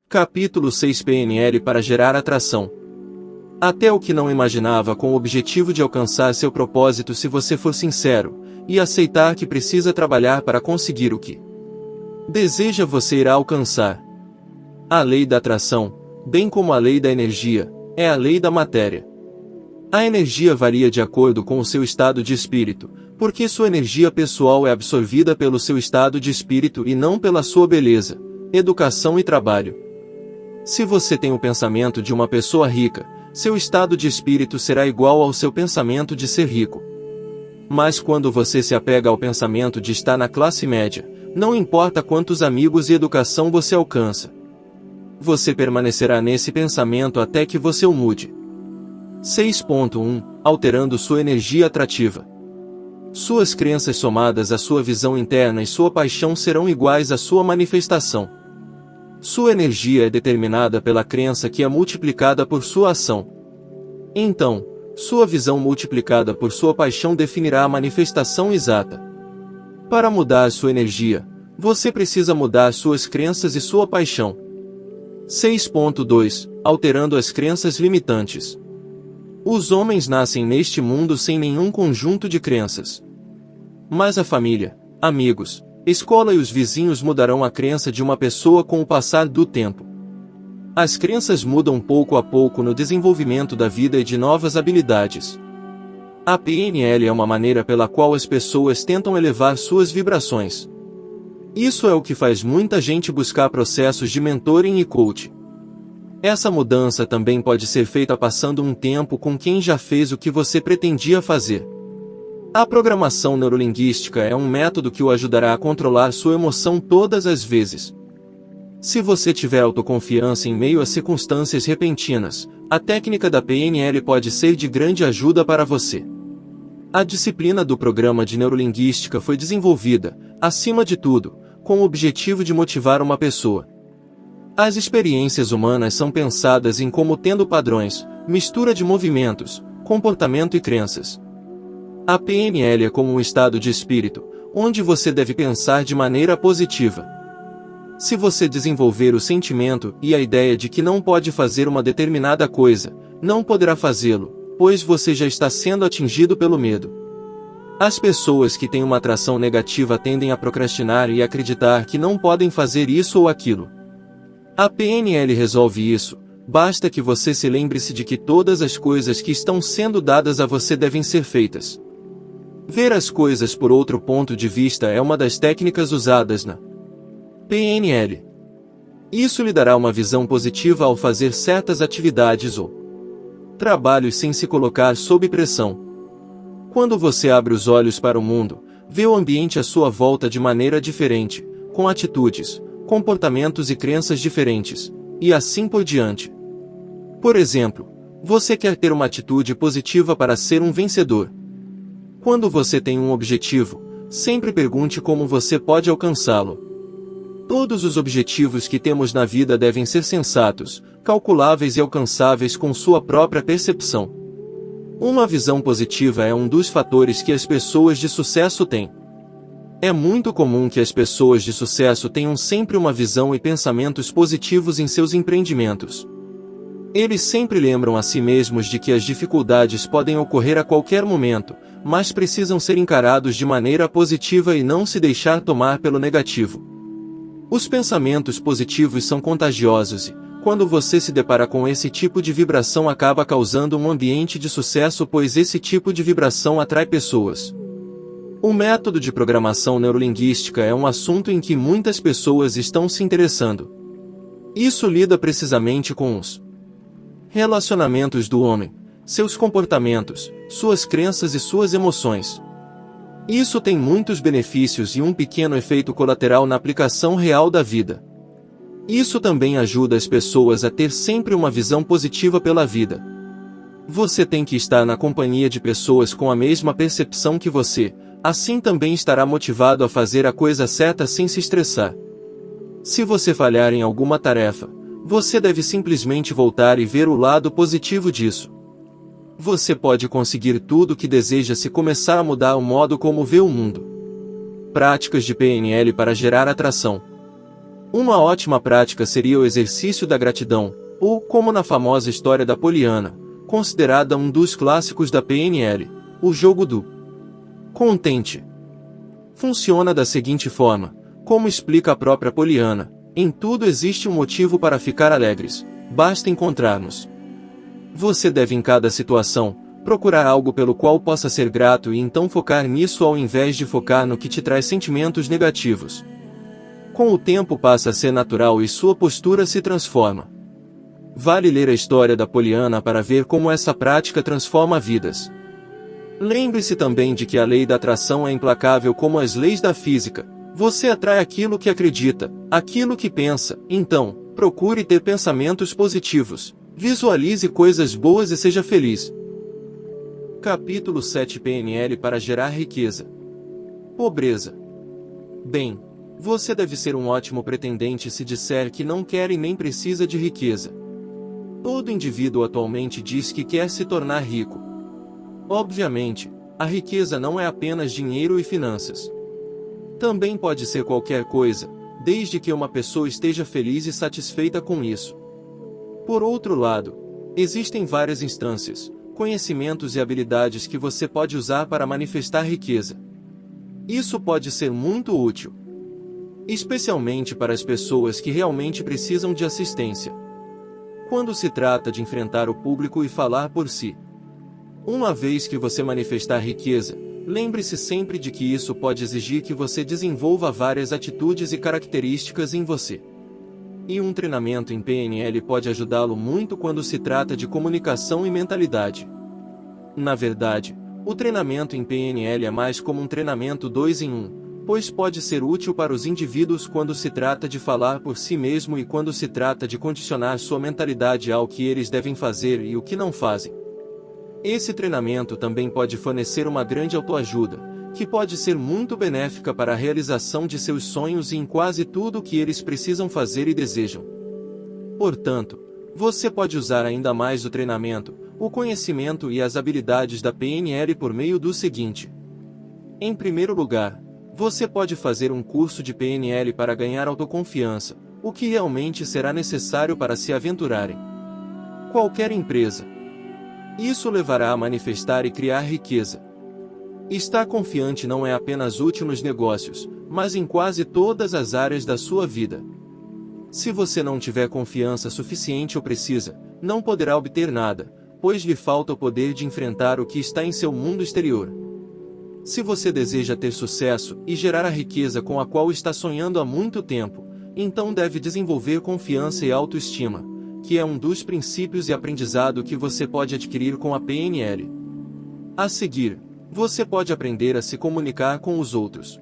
Capítulo 6 PNL para gerar atração. Até o que não imaginava com o objetivo de alcançar seu propósito se você for sincero, e aceitar que precisa trabalhar para conseguir o que deseja você irá alcançar. A lei da atração, bem como a lei da energia, é a lei da matéria. A energia varia de acordo com o seu estado de espírito, porque sua energia pessoal é absorvida pelo seu estado de espírito e não pela sua beleza, educação e trabalho. Se você tem o pensamento de uma pessoa rica, seu estado de espírito será igual ao seu pensamento de ser rico. Mas quando você se apega ao pensamento de estar na classe média, não importa quantos amigos e educação você alcança, você permanecerá nesse pensamento até que você o mude. 6.1 Alterando sua energia atrativa. Suas crenças somadas à sua visão interna e sua paixão serão iguais à sua manifestação. Sua energia é determinada pela crença que é multiplicada por sua ação. Então, sua visão multiplicada por sua paixão definirá a manifestação exata. Para mudar sua energia, você precisa mudar suas crenças e sua paixão. 6.2 Alterando as crenças limitantes. Os homens nascem neste mundo sem nenhum conjunto de crenças. Mas a família, amigos, escola e os vizinhos mudarão a crença de uma pessoa com o passar do tempo. As crenças mudam pouco a pouco no desenvolvimento da vida e de novas habilidades. A PNL é uma maneira pela qual as pessoas tentam elevar suas vibrações. Isso é o que faz muita gente buscar processos de mentoring e coaching. Essa mudança também pode ser feita passando um tempo com quem já fez o que você pretendia fazer. A programação neurolinguística é um método que o ajudará a controlar sua emoção todas as vezes. Se você tiver autoconfiança em meio a circunstâncias repentinas, a técnica da PNL pode ser de grande ajuda para você. A disciplina do programa de neurolinguística foi desenvolvida, acima de tudo, com o objetivo de motivar uma pessoa. As experiências humanas são pensadas em como tendo padrões, mistura de movimentos, comportamento e crenças. A PNL é como um estado de espírito, onde você deve pensar de maneira positiva. Se você desenvolver o sentimento e a ideia de que não pode fazer uma determinada coisa, não poderá fazê-lo, pois você já está sendo atingido pelo medo. As pessoas que têm uma atração negativa tendem a procrastinar e acreditar que não podem fazer isso ou aquilo. A PNL resolve isso, basta que você se lembre-se de que todas as coisas que estão sendo dadas a você devem ser feitas. Ver as coisas por outro ponto de vista é uma das técnicas usadas na PNL. Isso lhe dará uma visão positiva ao fazer certas atividades ou trabalhos sem se colocar sob pressão. Quando você abre os olhos para o mundo, vê o ambiente à sua volta de maneira diferente, com atitudes, comportamentos e crenças diferentes, e assim por diante. Por exemplo, você quer ter uma atitude positiva para ser um vencedor. Quando você tem um objetivo, sempre pergunte como você pode alcançá-lo. Todos os objetivos que temos na vida devem ser sensatos, calculáveis e alcançáveis com sua própria percepção. Uma visão positiva é um dos fatores que as pessoas de sucesso têm. É muito comum que as pessoas de sucesso tenham sempre uma visão e pensamentos positivos em seus empreendimentos. Eles sempre lembram a si mesmos de que as dificuldades podem ocorrer a qualquer momento, mas precisam ser encarados de maneira positiva e não se deixar tomar pelo negativo. Os pensamentos positivos são contagiosos e, quando você se depara com esse tipo de vibração, acaba causando um ambiente de sucesso, pois esse tipo de vibração atrai pessoas. O método de programação neurolinguística é um assunto em que muitas pessoas estão se interessando. Isso lida precisamente com os relacionamentos do homem, seus comportamentos, suas crenças e suas emoções. Isso tem muitos benefícios e um pequeno efeito colateral na aplicação real da vida. Isso também ajuda as pessoas a ter sempre uma visão positiva pela vida. Você tem que estar na companhia de pessoas com a mesma percepção que você, assim também estará motivado a fazer a coisa certa sem se estressar. Se você falhar em alguma tarefa, você deve simplesmente voltar e ver o lado positivo disso. Você pode conseguir tudo o que deseja se começar a mudar o modo como vê o mundo. Práticas de PNL para gerar atração. Uma ótima prática seria o exercício da gratidão, ou, como na famosa história da Poliana, considerada um dos clássicos da PNL, o jogo do contente. Funciona da seguinte forma, como explica a própria Poliana: em tudo existe um motivo para ficar alegres, basta encontrarmos. Você deve em cada situação, procurar algo pelo qual possa ser grato e então focar nisso ao invés de focar no que te traz sentimentos negativos. Com o tempo passa a ser natural e sua postura se transforma. Vale ler a história da Poliana para ver como essa prática transforma vidas. Lembre-se também de que a lei da atração é implacável como as leis da física. Você atrai aquilo que acredita, aquilo que pensa. Então, procure ter pensamentos positivos. Visualize coisas boas e seja feliz. Capítulo 7 PNL para gerar riqueza. Pobreza. Bem, você deve ser um ótimo pretendente se disser que não quer e nem precisa de riqueza. Todo indivíduo atualmente diz que quer se tornar rico. Obviamente, a riqueza não é apenas dinheiro e finanças. Também pode ser qualquer coisa, desde que uma pessoa esteja feliz e satisfeita com isso. Por outro lado, existem várias instâncias, conhecimentos e habilidades que você pode usar para manifestar riqueza. Isso pode ser muito útil, especialmente para as pessoas que realmente precisam de assistência. Quando se trata de enfrentar o público e falar por si. Uma vez que você manifestar riqueza, lembre-se sempre de que isso pode exigir que você desenvolva várias atitudes e características em você. E um treinamento em PNL pode ajudá-lo muito quando se trata de comunicação e mentalidade. Na verdade, o treinamento em PNL é mais como um treinamento 2 em 1, pois pode ser útil para os indivíduos quando se trata de falar por si mesmo e quando se trata de condicionar sua mentalidade ao que eles devem fazer e o que não fazem. Esse treinamento também pode fornecer uma grande autoajuda, que pode ser muito benéfica para a realização de seus sonhos e em quase tudo o que eles precisam fazer e desejam. Portanto, você pode usar ainda mais o treinamento, o conhecimento e as habilidades da PNL por meio do seguinte. Em primeiro lugar, você pode fazer um curso de PNL para ganhar autoconfiança, o que realmente será necessário para se aventurar em qualquer empresa. Isso levará a manifestar e criar riqueza. Estar confiante não é apenas útil nos negócios, mas em quase todas as áreas da sua vida. Se você não tiver confiança suficiente ou precisa, não poderá obter nada, pois lhe falta o poder de enfrentar o que está em seu mundo exterior. Se você deseja ter sucesso e gerar a riqueza com a qual está sonhando há muito tempo, então deve desenvolver confiança e autoestima, que é um dos princípios e aprendizado que você pode adquirir com a PNL. A seguir, você pode aprender a se comunicar com os outros.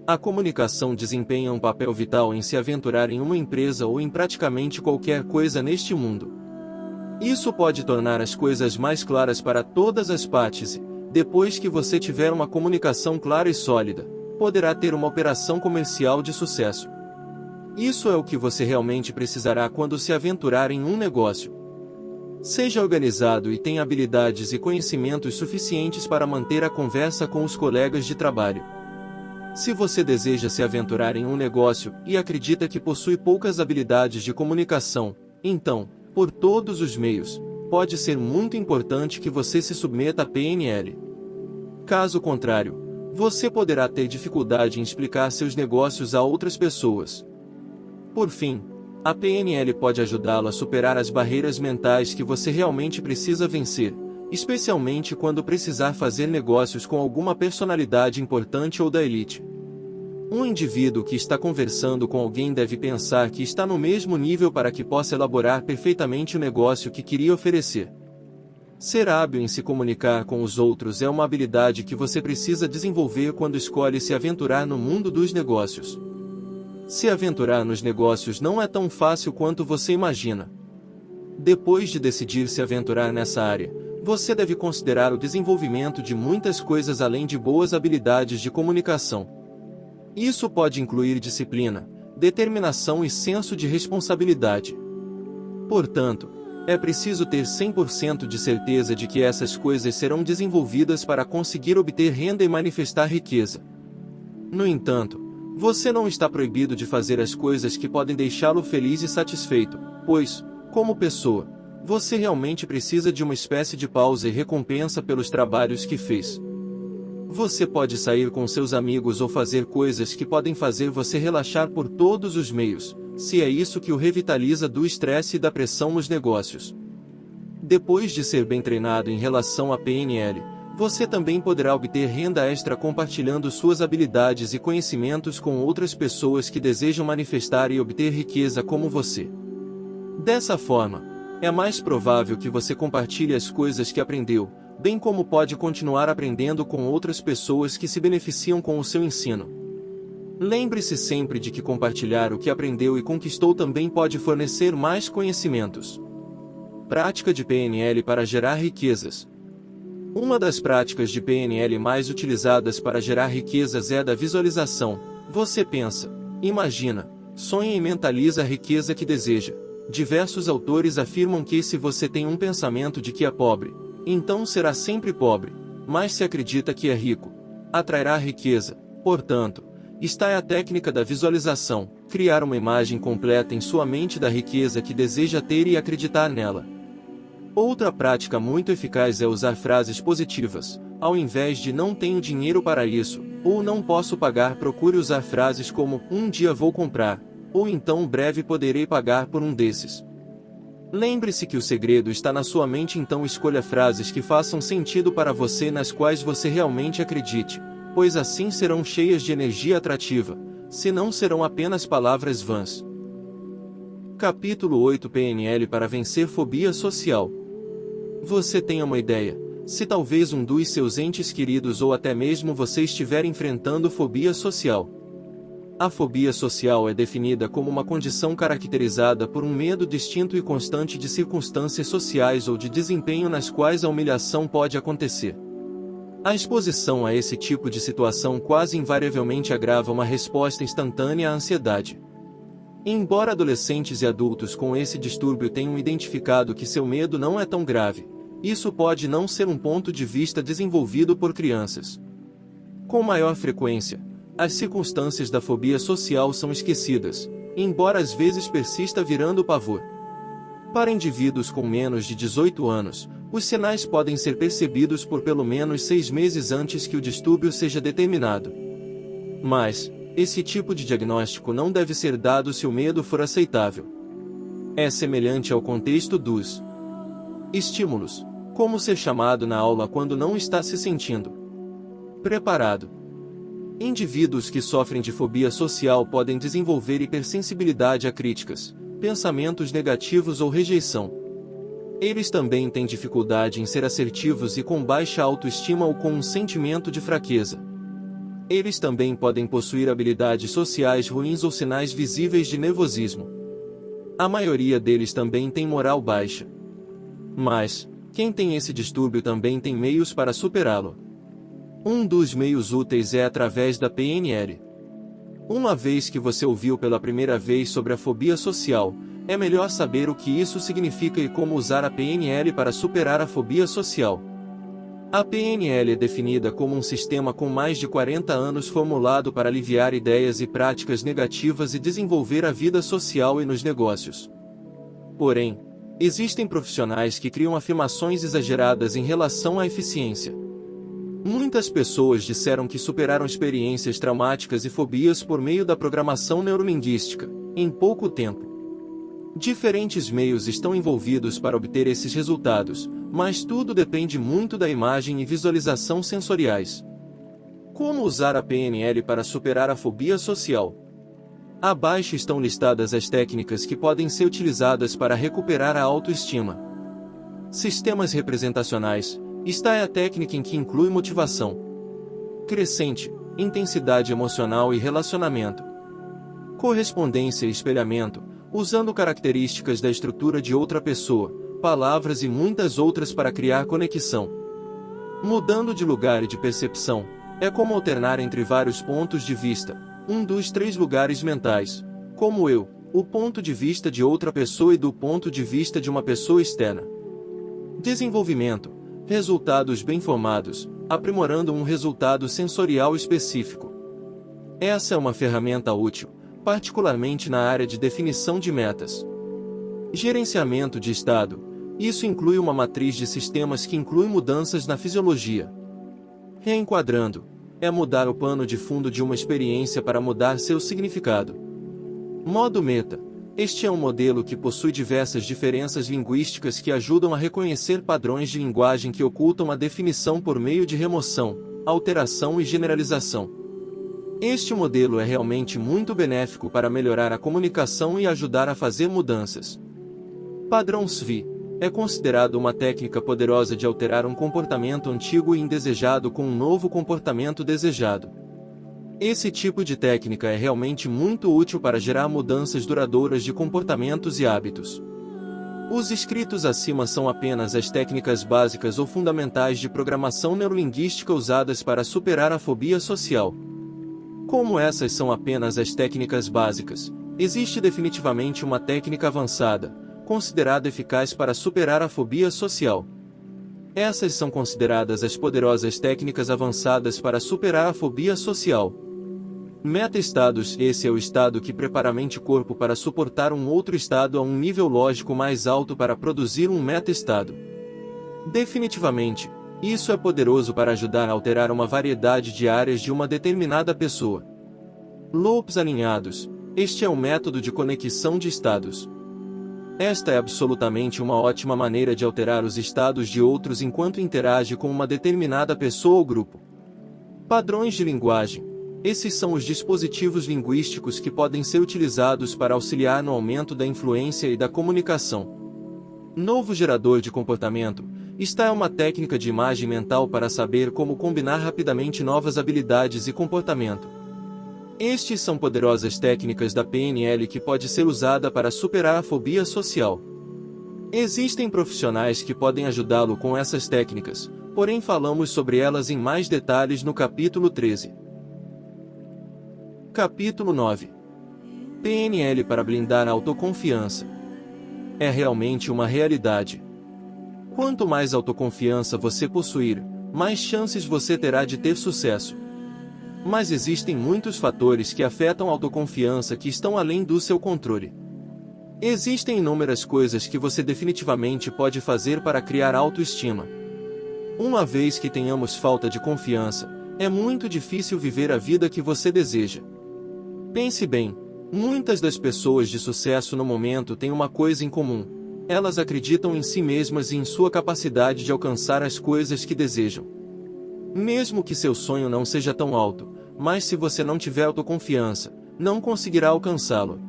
A comunicação desempenha um papel vital em se aventurar em uma empresa ou em praticamente qualquer coisa neste mundo. Isso pode tornar as coisas mais claras para todas as partes e, depois que você tiver uma comunicação clara e sólida, poderá ter uma operação comercial de sucesso. Isso é o que você realmente precisará quando se aventurar em um negócio. Seja organizado e tenha habilidades e conhecimentos suficientes para manter a conversa com os colegas de trabalho. Se você deseja se aventurar em um negócio e acredita que possui poucas habilidades de comunicação, então, por todos os meios, pode ser muito importante que você se submeta à PNL. Caso contrário, você poderá ter dificuldade em explicar seus negócios a outras pessoas. Por fim, a PNL pode ajudá-lo a superar as barreiras mentais que você realmente precisa vencer, especialmente quando precisar fazer negócios com alguma personalidade importante ou da elite. Um indivíduo que está conversando com alguém deve pensar que está no mesmo nível para que possa elaborar perfeitamente o negócio que queria oferecer. Ser hábil em se comunicar com os outros é uma habilidade que você precisa desenvolver quando escolhe se aventurar no mundo dos negócios. Se aventurar nos negócios não é tão fácil quanto você imagina. Depois de decidir se aventurar nessa área, você deve considerar o desenvolvimento de muitas coisas além de boas habilidades de comunicação. Isso pode incluir disciplina, determinação e senso de responsabilidade. Portanto, é preciso ter 100% de certeza de que essas coisas serão desenvolvidas para conseguir obter renda e manifestar riqueza. No entanto, Você não está proibido de fazer as coisas que podem deixá-lo feliz e satisfeito, pois, como pessoa, você realmente precisa de uma espécie de pausa e recompensa pelos trabalhos que fez. Você pode sair com seus amigos ou fazer coisas que podem fazer você relaxar por todos os meios, se é isso que o revitaliza do estresse e da pressão nos negócios. Depois de ser bem treinado em relação à PNL, você também poderá obter renda extra compartilhando suas habilidades e conhecimentos com outras pessoas que desejam manifestar e obter riqueza como você. Dessa forma, é mais provável que você compartilhe as coisas que aprendeu, bem como pode continuar aprendendo com outras pessoas que se beneficiam com o seu ensino. Lembre-se sempre de que compartilhar o que aprendeu e conquistou também pode fornecer mais conhecimentos. Prática de PNL para gerar riquezas. Uma das práticas de PNL mais utilizadas para gerar riquezas é a da visualização. Você pensa, imagina, sonha e mentaliza a riqueza que deseja. Diversos autores afirmam que se você tem um pensamento de que é pobre, então será sempre pobre, mas se acredita que é rico, atrairá riqueza. Portanto, está a técnica da visualização, criar uma imagem completa em sua mente da riqueza que deseja ter e acreditar nela. Outra prática muito eficaz é usar frases positivas. Ao invés de "não tenho dinheiro para isso", ou "não posso pagar", procure usar frases como "um dia vou comprar", ou então "breve poderei pagar por um desses". Lembre-se que o segredo está na sua mente, então escolha frases que façam sentido para você, nas quais você realmente acredite, pois assim serão cheias de energia atrativa, senão serão apenas palavras vãs. Capítulo 8 PNL para vencer fobia social. Você tem uma ideia, se talvez um dos seus entes queridos ou até mesmo você estiver enfrentando fobia social. A fobia social é definida como uma condição caracterizada por um medo distinto e constante de circunstâncias sociais ou de desempenho nas quais a humilhação pode acontecer. A exposição a esse tipo de situação quase invariavelmente agrava uma resposta instantânea à ansiedade. Embora adolescentes e adultos com esse distúrbio tenham identificado que seu medo não é tão grave, isso pode não ser um ponto de vista desenvolvido por crianças. Com maior frequência, as circunstâncias da fobia social são esquecidas, embora às vezes persista virando pavor. Para indivíduos com menos de 18 anos, os sinais podem ser percebidos por pelo menos 6 meses antes que o distúrbio seja determinado. Mas, esse tipo de diagnóstico não deve ser dado se o medo for aceitável. É semelhante ao contexto dos estímulos, como ser chamado na aula quando não está se sentindo preparado. Indivíduos que sofrem de fobia social podem desenvolver hipersensibilidade a críticas, pensamentos negativos ou rejeição. Eles também têm dificuldade em ser assertivos e com baixa autoestima ou com um sentimento de fraqueza. Eles também podem possuir habilidades sociais ruins ou sinais visíveis de nervosismo. A maioria deles também tem moral baixa. Mas, quem tem esse distúrbio também tem meios para superá-lo. Um dos meios úteis é através da PNL. Uma vez que você ouviu pela primeira vez sobre a fobia social, é melhor saber o que isso significa e como usar a PNL para superar a fobia social. A PNL é definida como um sistema com mais de 40 anos formulado para aliviar ideias e práticas negativas e desenvolver a vida social e nos negócios. Porém, existem profissionais que criam afirmações exageradas em relação à eficiência. Muitas pessoas disseram que superaram experiências traumáticas e fobias por meio da programação neurolinguística, em pouco tempo. Diferentes meios estão envolvidos para obter esses resultados, mas tudo depende muito da imagem e visualização sensoriais. Como usar a PNL para superar a fobia social? Abaixo estão listadas as técnicas que podem ser utilizadas para recuperar a autoestima. Sistemas representacionais. Esta é a técnica em que inclui motivação crescente, intensidade emocional e relacionamento. Correspondência e espelhamento, usando características da estrutura de outra pessoa, palavras e muitas outras para criar conexão. Mudando de lugar e de percepção, é como alternar entre vários pontos de vista, um dos 3 lugares mentais, como eu, o ponto de vista de outra pessoa e do ponto de vista de uma pessoa externa. Desenvolvimento, resultados bem formados, aprimorando um resultado sensorial específico. Essa é uma ferramenta útil, particularmente na área de definição de metas. Gerenciamento de estado. Isso inclui uma matriz de sistemas que inclui mudanças na fisiologia. Reenquadrando. É mudar o pano de fundo de uma experiência para mudar seu significado. Modo meta. Este é um modelo que possui diversas diferenças linguísticas que ajudam a reconhecer padrões de linguagem que ocultam a definição por meio de remoção, alteração e generalização. Este modelo é realmente muito benéfico para melhorar a comunicação e ajudar a fazer mudanças. Padrão SWI é considerado uma técnica poderosa de alterar um comportamento antigo e indesejado com um novo comportamento desejado. Esse tipo de técnica é realmente muito útil para gerar mudanças duradouras de comportamentos e hábitos. Os escritos acima são apenas as técnicas básicas ou fundamentais de programação neurolinguística usadas para superar a fobia social. Como essas são apenas as técnicas básicas, existe definitivamente uma técnica avançada, considerada eficaz para superar a fobia social. Essas são consideradas as poderosas técnicas avançadas para superar a fobia social. Meta-estados. Esse é o estado que prepara a mente-corpo para suportar um outro estado a um nível lógico mais alto para produzir um meta-estado. Definitivamente, isso é poderoso para ajudar a alterar uma variedade de áreas de uma determinada pessoa. Loops alinhados. Este é um método de conexão de estados. Esta é absolutamente uma ótima maneira de alterar os estados de outros enquanto interage com uma determinada pessoa ou grupo. Padrões de linguagem. Esses são os dispositivos linguísticos que podem ser utilizados para auxiliar no aumento da influência e da comunicação. Novo gerador de comportamento. Esta é uma técnica de imagem mental para saber como combinar rapidamente novas habilidades e comportamento. Estes são poderosas técnicas da PNL que pode ser usada para superar a fobia social. Existem profissionais que podem ajudá-lo com essas técnicas, porém falamos sobre elas em mais detalhes no capítulo 13. Capítulo 9. PNL para blindar a autoconfiança. É realmente uma realidade. Quanto mais autoconfiança você possuir, mais chances você terá de ter sucesso. Mas existem muitos fatores que afetam a autoconfiança que estão além do seu controle. Existem inúmeras coisas que você definitivamente pode fazer para criar autoestima. Uma vez que tenhamos falta de confiança, é muito difícil viver a vida que você deseja. Pense bem, muitas das pessoas de sucesso no momento têm uma coisa em comum. Elas acreditam em si mesmas e em sua capacidade de alcançar as coisas que desejam. Mesmo que seu sonho não seja tão alto, mas se você não tiver autoconfiança, não conseguirá alcançá-lo.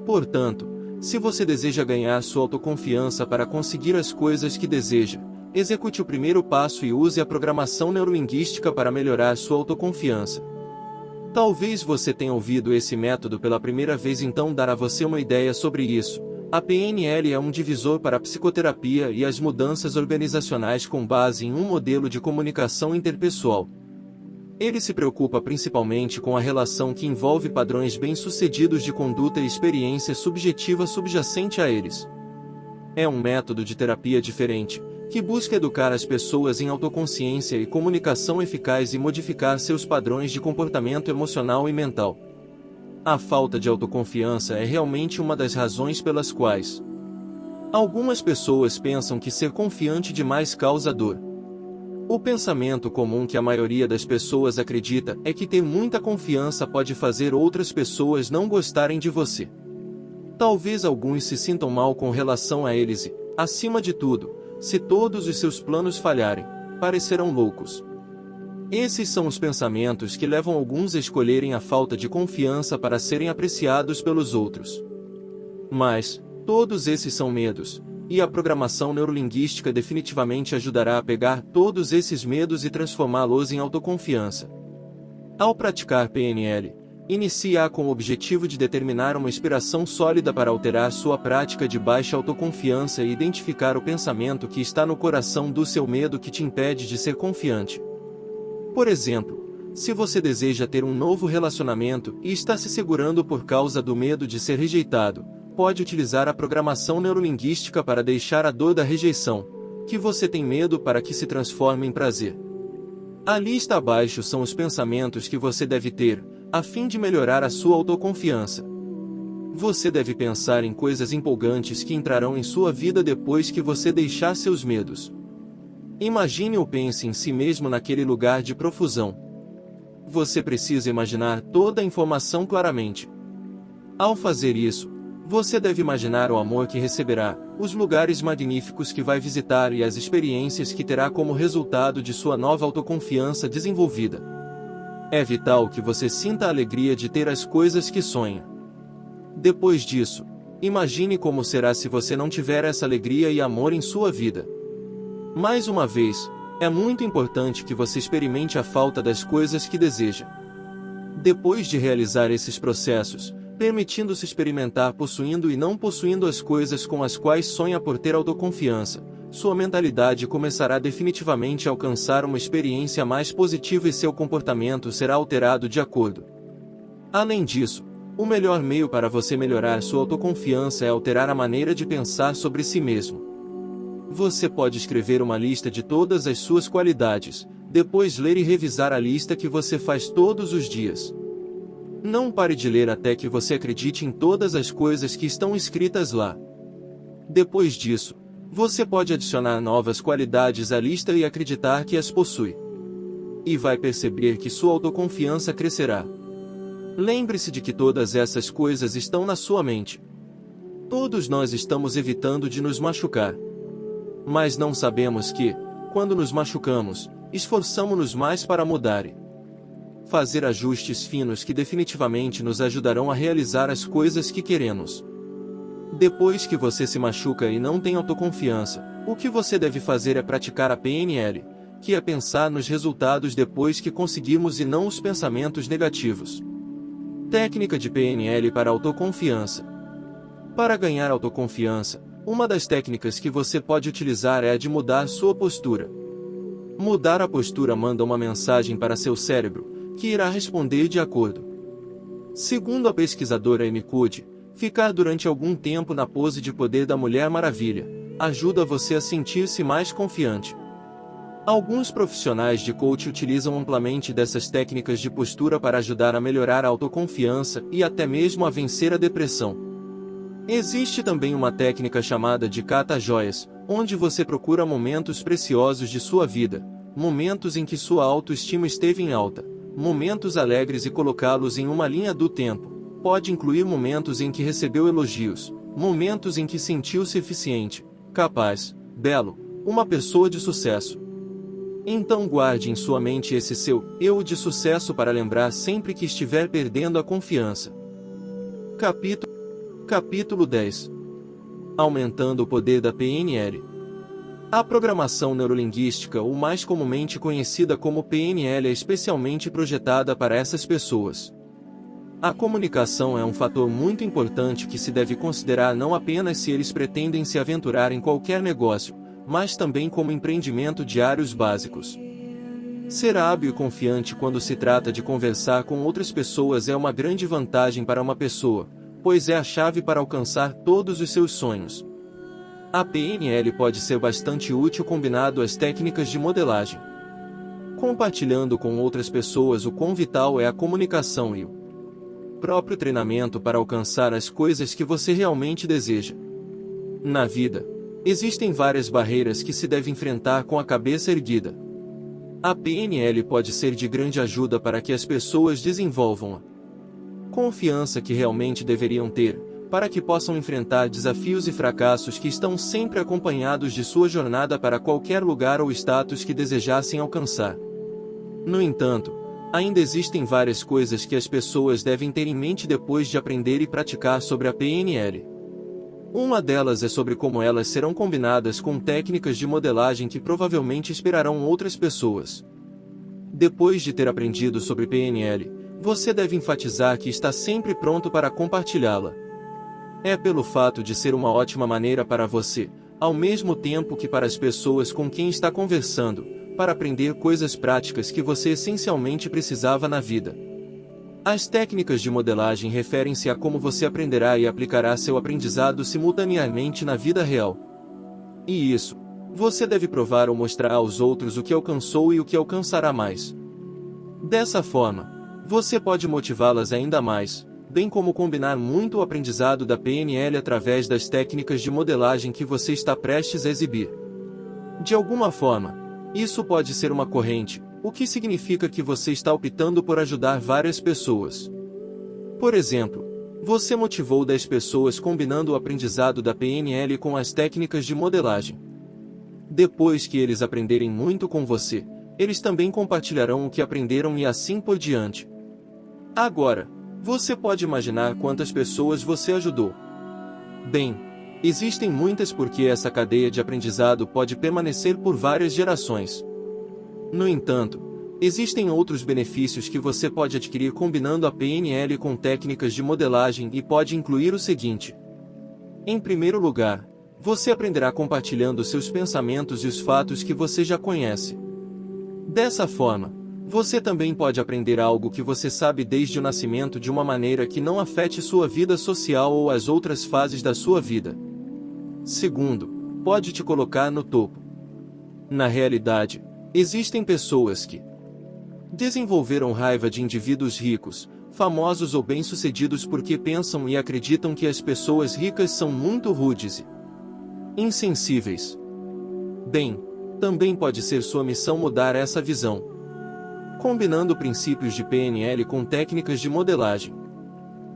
Portanto, se você deseja ganhar sua autoconfiança para conseguir as coisas que deseja, execute o primeiro passo e use a programação neurolinguística para melhorar sua autoconfiança. Talvez você tenha ouvido esse método pela primeira vez, então dar a você uma ideia sobre isso. A PNL é um divisor para a psicoterapia e as mudanças organizacionais com base em um modelo de comunicação interpessoal. Ele se preocupa principalmente com a relação que envolve padrões bem-sucedidos de conduta e experiência subjetiva subjacente a eles. É um método de terapia diferente, que busca educar as pessoas em autoconsciência e comunicação eficaz e modificar seus padrões de comportamento emocional e mental. A falta de autoconfiança é realmente uma das razões pelas quais algumas pessoas pensam que ser confiante demais causa dor. O pensamento comum que a maioria das pessoas acredita é que ter muita confiança pode fazer outras pessoas não gostarem de você. Talvez alguns se sintam mal com relação a eles e, acima de tudo, se todos os seus planos falharem, parecerão loucos. Esses são os pensamentos que levam alguns a escolherem a falta de confiança para serem apreciados pelos outros. Mas, todos esses são medos, e a programação neurolinguística definitivamente ajudará a pegar todos esses medos e transformá-los em autoconfiança. Ao praticar PNL, inicie-a com o objetivo de determinar uma inspiração sólida para alterar sua prática de baixa autoconfiança e identificar o pensamento que está no coração do seu medo que te impede de ser confiante. Por exemplo, se você deseja ter um novo relacionamento e está se segurando por causa do medo de ser rejeitado, pode utilizar a programação neurolinguística para deixar a dor da rejeição, que você tem medo, para que se transforme em prazer. A lista abaixo são os pensamentos que você deve ter, a fim de melhorar a sua autoconfiança. Você deve pensar em coisas empolgantes que entrarão em sua vida depois que você deixar seus medos. Imagine ou pense em si mesmo naquele lugar de profusão. Você precisa imaginar toda a informação claramente. Ao fazer isso, você deve imaginar o amor que receberá, os lugares magníficos que vai visitar e as experiências que terá como resultado de sua nova autoconfiança desenvolvida. É vital que você sinta a alegria de ter as coisas que sonha. Depois disso, imagine como será se você não tiver essa alegria e amor em sua vida. Mais uma vez, é muito importante que você experimente a falta das coisas que deseja. Depois de realizar esses processos, permitindo-se experimentar possuindo e não possuindo as coisas com as quais sonha por ter autoconfiança, sua mentalidade começará definitivamente a alcançar uma experiência mais positiva e seu comportamento será alterado de acordo. Além disso, o melhor meio para você melhorar sua autoconfiança é alterar a maneira de pensar sobre si mesmo. Você pode escrever uma lista de todas as suas qualidades, depois ler e revisar a lista que você faz todos os dias. Não pare de ler até que você acredite em todas as coisas que estão escritas lá. Depois disso, você pode adicionar novas qualidades à lista e acreditar que as possui. E vai perceber que sua autoconfiança crescerá. Lembre-se de que todas essas coisas estão na sua mente. Todos nós estamos evitando de nos machucar. Mas não sabemos que, quando nos machucamos, esforçamo-nos mais para mudar e fazer ajustes finos que definitivamente nos ajudarão a realizar as coisas que queremos. Depois que você se machuca e não tem autoconfiança, o que você deve fazer é praticar a PNL, que é pensar nos resultados depois que conseguirmos e não os pensamentos negativos. Técnica de PNL para autoconfiança. Para ganhar autoconfiança, uma das técnicas que você pode utilizar é a de mudar sua postura. Mudar a postura manda uma mensagem para seu cérebro, que irá responder de acordo. Segundo a pesquisadora Amy Cuddy, ficar durante algum tempo na pose de poder da Mulher Maravilha ajuda você a sentir-se mais confiante. Alguns profissionais de coaching utilizam amplamente dessas técnicas de postura para ajudar a melhorar a autoconfiança e até mesmo a vencer a depressão. Existe também uma técnica chamada de cata-joias, onde você procura momentos preciosos de sua vida, momentos em que sua autoestima esteve em alta, momentos alegres e colocá-los em uma linha do tempo. Pode incluir momentos em que recebeu elogios, momentos em que sentiu-se eficiente, capaz, belo, uma pessoa de sucesso. Então guarde em sua mente esse seu eu de sucesso para lembrar sempre que estiver perdendo a confiança. Capítulo 10. Aumentando o poder da PNL. A programação neurolinguística, ou mais comumente conhecida como PNL, é especialmente projetada para essas pessoas. A comunicação é um fator muito importante que se deve considerar não apenas se eles pretendem se aventurar em qualquer negócio, mas também como empreendimento diários básicos. Ser hábil e confiante quando se trata de conversar com outras pessoas é uma grande vantagem para uma pessoa, pois é a chave para alcançar todos os seus sonhos. A PNL pode ser bastante útil combinado às técnicas de modelagem. Compartilhando com outras pessoas o quão vital é a comunicação e o próprio treinamento para alcançar as coisas que você realmente deseja. Na vida, existem várias barreiras que se deve enfrentar com a cabeça erguida. A PNL pode ser de grande ajuda para que as pessoas desenvolvam a confiança que realmente deveriam ter, para que possam enfrentar desafios e fracassos que estão sempre acompanhados de sua jornada para qualquer lugar ou status que desejassem alcançar. No entanto, ainda existem várias coisas que as pessoas devem ter em mente depois de aprender e praticar sobre a PNL. Uma delas é sobre como elas serão combinadas com técnicas de modelagem que provavelmente inspirarão outras pessoas. Depois de ter aprendido sobre PNL, você deve enfatizar que está sempre pronto para compartilhá-la. É pelo fato de ser uma ótima maneira para você, ao mesmo tempo que para as pessoas com quem está conversando, para aprender coisas práticas que você essencialmente precisava na vida. As técnicas de modelagem referem-se a como você aprenderá e aplicará seu aprendizado simultaneamente na vida real. E isso, você deve provar ou mostrar aos outros o que alcançou e o que alcançará mais. Dessa forma, Você pode motivá-las ainda mais, bem como combinar muito o aprendizado da PNL através das técnicas de modelagem que você está prestes a exibir. De alguma forma, isso pode ser uma corrente, o que significa que você está optando por ajudar várias pessoas. Por exemplo, você motivou 10 pessoas combinando o aprendizado da PNL com as técnicas de modelagem. Depois que eles aprenderem muito com você, eles também compartilharão o que aprenderam e assim por diante. Agora, você pode imaginar quantas pessoas você ajudou. Bem, existem muitas porque essa cadeia de aprendizado pode permanecer por várias gerações. No entanto, existem outros benefícios que você pode adquirir combinando a PNL com técnicas de modelagem e pode incluir o seguinte. Em primeiro lugar, você aprenderá compartilhando seus pensamentos e os fatos que você já conhece. Dessa forma, você também pode aprender algo que você sabe desde o nascimento de uma maneira que não afete sua vida social ou as outras fases da sua vida. Segundo, pode te colocar no topo. Na realidade, existem pessoas que desenvolveram raiva de indivíduos ricos, famosos ou bem-sucedidos porque pensam e acreditam que as pessoas ricas são muito rudes e insensíveis. Bem, também pode ser sua missão mudar essa visão, combinando princípios de PNL com técnicas de modelagem.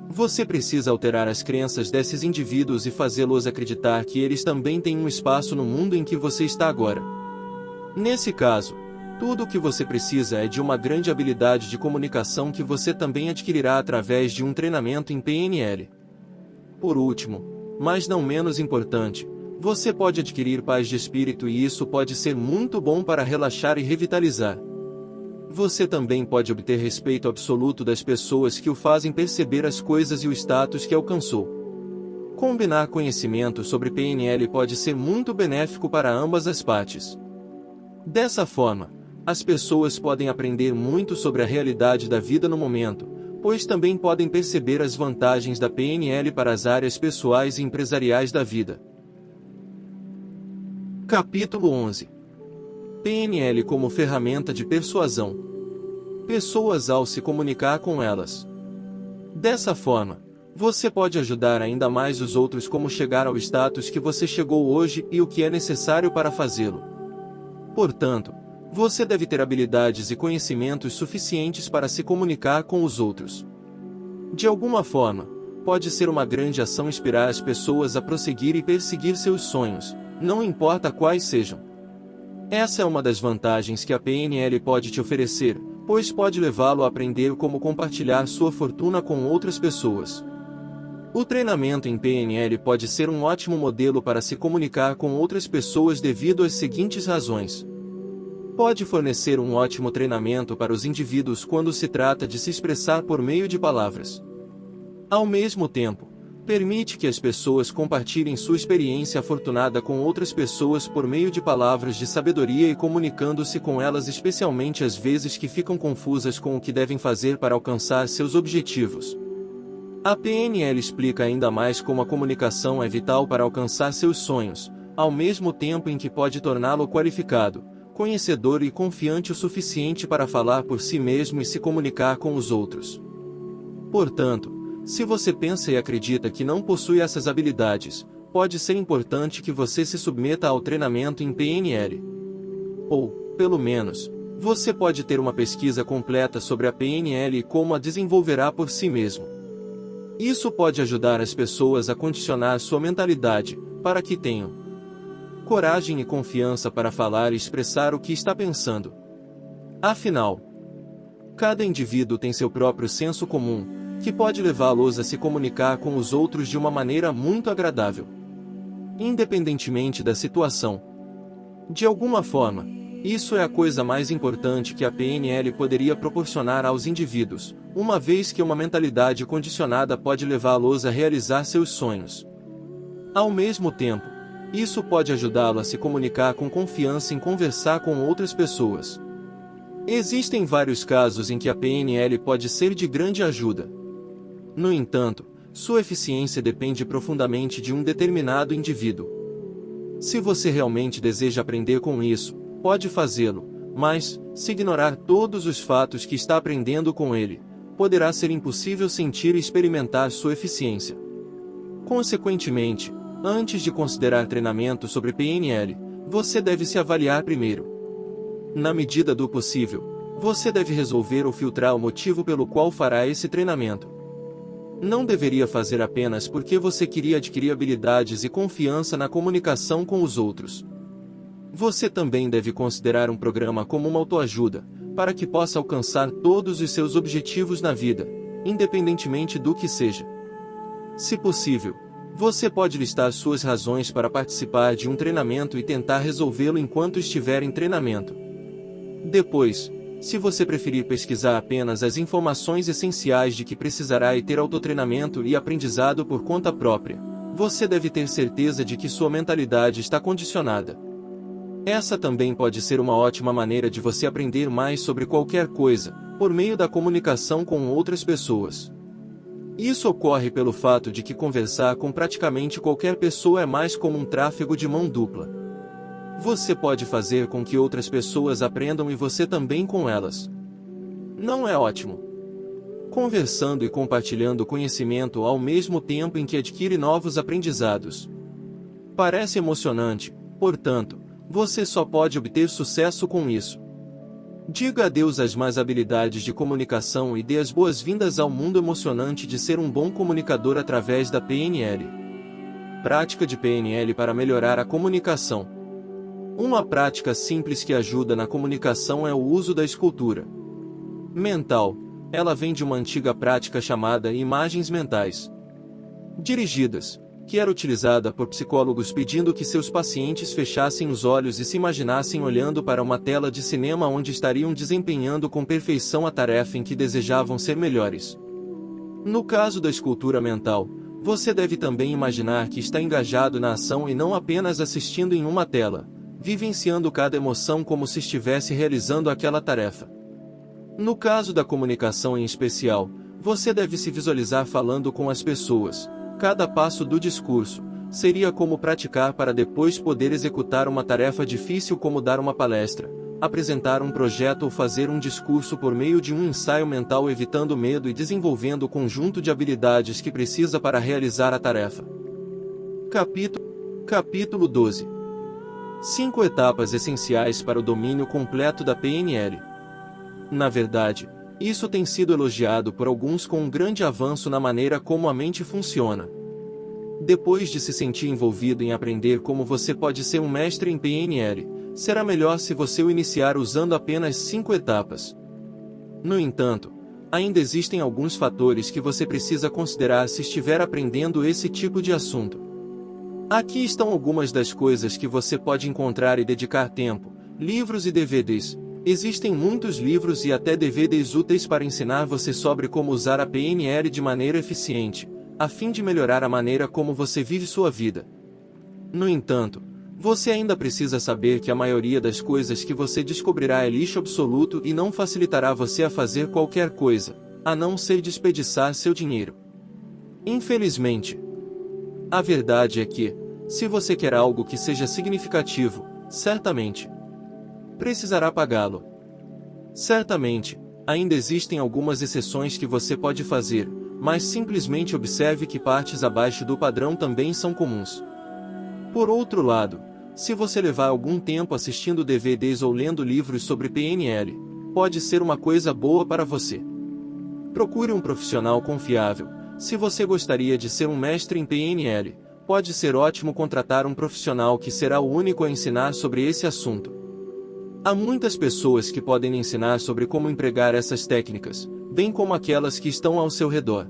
Você precisa alterar as crenças desses indivíduos e fazê-los acreditar que eles também têm um espaço no mundo em que você está agora. Nesse caso, tudo o que você precisa é de uma grande habilidade de comunicação que você também adquirirá através de um treinamento em PNL. Por último, mas não menos importante, você pode adquirir paz de espírito e isso pode ser muito bom para relaxar e revitalizar. Você também pode obter respeito absoluto das pessoas que o fazem perceber as coisas e o status que alcançou. Combinar conhecimento sobre PNL pode ser muito benéfico para ambas as partes. Dessa forma, as pessoas podem aprender muito sobre a realidade da vida no momento, pois também podem perceber as vantagens da PNL para as áreas pessoais e empresariais da vida. Capítulo 11. PNL como ferramenta de persuasão. Pessoas ao se comunicar com elas. Dessa forma, você pode ajudar ainda mais os outros como chegar ao status que você chegou hoje e o que é necessário para fazê-lo. Portanto, você deve ter habilidades e conhecimentos suficientes para se comunicar com os outros. De alguma forma, pode ser uma grande ação inspirar as pessoas a prosseguir e perseguir seus sonhos, não importa quais sejam. Essa é uma das vantagens que a PNL pode te oferecer, pois pode levá-lo a aprender como compartilhar sua fortuna com outras pessoas. O treinamento em PNL pode ser um ótimo modelo para se comunicar com outras pessoas devido às seguintes razões. Pode fornecer um ótimo treinamento para os indivíduos quando se trata de se expressar por meio de palavras. Ao mesmo tempo, permite que as pessoas compartilhem sua experiência afortunada com outras pessoas por meio de palavras de sabedoria e comunicando-se com elas especialmente às vezes que ficam confusas com o que devem fazer para alcançar seus objetivos. A PNL explica ainda mais como a comunicação é vital para alcançar seus sonhos, ao mesmo tempo em que pode torná-lo qualificado, conhecedor e confiante o suficiente para falar por si mesmo e se comunicar com os outros. Portanto, se você pensa e acredita que não possui essas habilidades, pode ser importante que você se submeta ao treinamento em PNL. Ou, pelo menos, você pode ter uma pesquisa completa sobre a PNL e como a desenvolverá por si mesmo. Isso pode ajudar as pessoas a condicionar sua mentalidade, para que tenham coragem e confiança para falar e expressar o que está pensando. Afinal, cada indivíduo tem seu próprio senso comum, que pode levá-los a se comunicar com os outros de uma maneira muito agradável, independentemente da situação. De alguma forma, isso é a coisa mais importante que a PNL poderia proporcionar aos indivíduos, uma vez que uma mentalidade condicionada pode levá-los a realizar seus sonhos. Ao mesmo tempo, isso pode ajudá-lo a se comunicar com confiança em conversar com outras pessoas. Existem vários casos em que a PNL pode ser de grande ajuda. No entanto, sua eficiência depende profundamente de um determinado indivíduo. Se você realmente deseja aprender com isso, pode fazê-lo, mas, se ignorar todos os fatos que está aprendendo com ele, poderá ser impossível sentir e experimentar sua eficiência. Consequentemente, antes de considerar treinamento sobre PNL, você deve se avaliar primeiro. Na medida do possível, você deve resolver ou filtrar o motivo pelo qual fará esse treinamento. Não deveria fazer apenas porque você queria adquirir habilidades e confiança na comunicação com os outros. Você também deve considerar um programa como uma autoajuda, para que possa alcançar todos os seus objetivos na vida, independentemente do que seja. Se possível, você pode listar suas razões para participar de um treinamento e tentar resolvê-lo enquanto estiver em treinamento. Depois, se você preferir pesquisar apenas as informações essenciais de que precisará e ter autotreinamento e aprendizado por conta própria, você deve ter certeza de que sua mentalidade está condicionada. Essa também pode ser uma ótima maneira de você aprender mais sobre qualquer coisa, por meio da comunicação com outras pessoas. Isso ocorre pelo fato de que conversar com praticamente qualquer pessoa é mais como um tráfego de mão dupla. Você pode fazer com que outras pessoas aprendam e você também com elas. Não é ótimo? Conversando e compartilhando conhecimento ao mesmo tempo em que adquire novos aprendizados. Parece emocionante, portanto, você só pode obter sucesso com isso. Diga adeus às más habilidades de comunicação e dê as boas-vindas ao mundo emocionante de ser um bom comunicador através da PNL. Prática de PNL para melhorar a comunicação. Uma prática simples que ajuda na comunicação é o uso da escultura mental. Ela vem de uma antiga prática chamada imagens mentais dirigidas, que era utilizada por psicólogos pedindo que seus pacientes fechassem os olhos e se imaginassem olhando para uma tela de cinema onde estariam desempenhando com perfeição a tarefa em que desejavam ser melhores. No caso da escultura mental, você deve também imaginar que está engajado na ação e não apenas assistindo em uma tela, vivenciando cada emoção como se estivesse realizando aquela tarefa. No caso da comunicação em especial, você deve se visualizar falando com as pessoas. Cada passo do discurso seria como praticar para depois poder executar uma tarefa difícil como dar uma palestra, apresentar um projeto ou fazer um discurso por meio de um ensaio mental evitando medo e desenvolvendo o conjunto de habilidades que precisa para realizar a tarefa. Capítulo 12. 5 etapas essenciais para o domínio completo da PNL. Na verdade, isso tem sido elogiado por alguns com um grande avanço na maneira como a mente funciona. Depois de se sentir envolvido em aprender como você pode ser um mestre em PNL, será melhor se você o iniciar usando apenas 5 etapas. No entanto, ainda existem alguns fatores que você precisa considerar se estiver aprendendo esse tipo de assunto. Aqui estão algumas das coisas que você pode encontrar e dedicar tempo: livros e DVDs. Existem muitos livros e até DVDs úteis para ensinar você sobre como usar a PNL de maneira eficiente, a fim de melhorar a maneira como você vive sua vida. No entanto, você ainda precisa saber que a maioria das coisas que você descobrirá é lixo absoluto e não facilitará você a fazer qualquer coisa, a não ser desperdiçar seu dinheiro. Infelizmente. A verdade é que, se você quer algo que seja significativo, certamente precisará pagá-lo. Certamente, ainda existem algumas exceções que você pode fazer, mas simplesmente observe que partes abaixo do padrão também são comuns. Por outro lado, se você levar algum tempo assistindo DVDs ou lendo livros sobre PNL, pode ser uma coisa boa para você. Procure um profissional confiável. Se você gostaria de ser um mestre em PNL, pode ser ótimo contratar um profissional que será o único a ensinar sobre esse assunto. Há muitas pessoas que podem ensinar sobre como empregar essas técnicas, bem como aquelas que estão ao seu redor.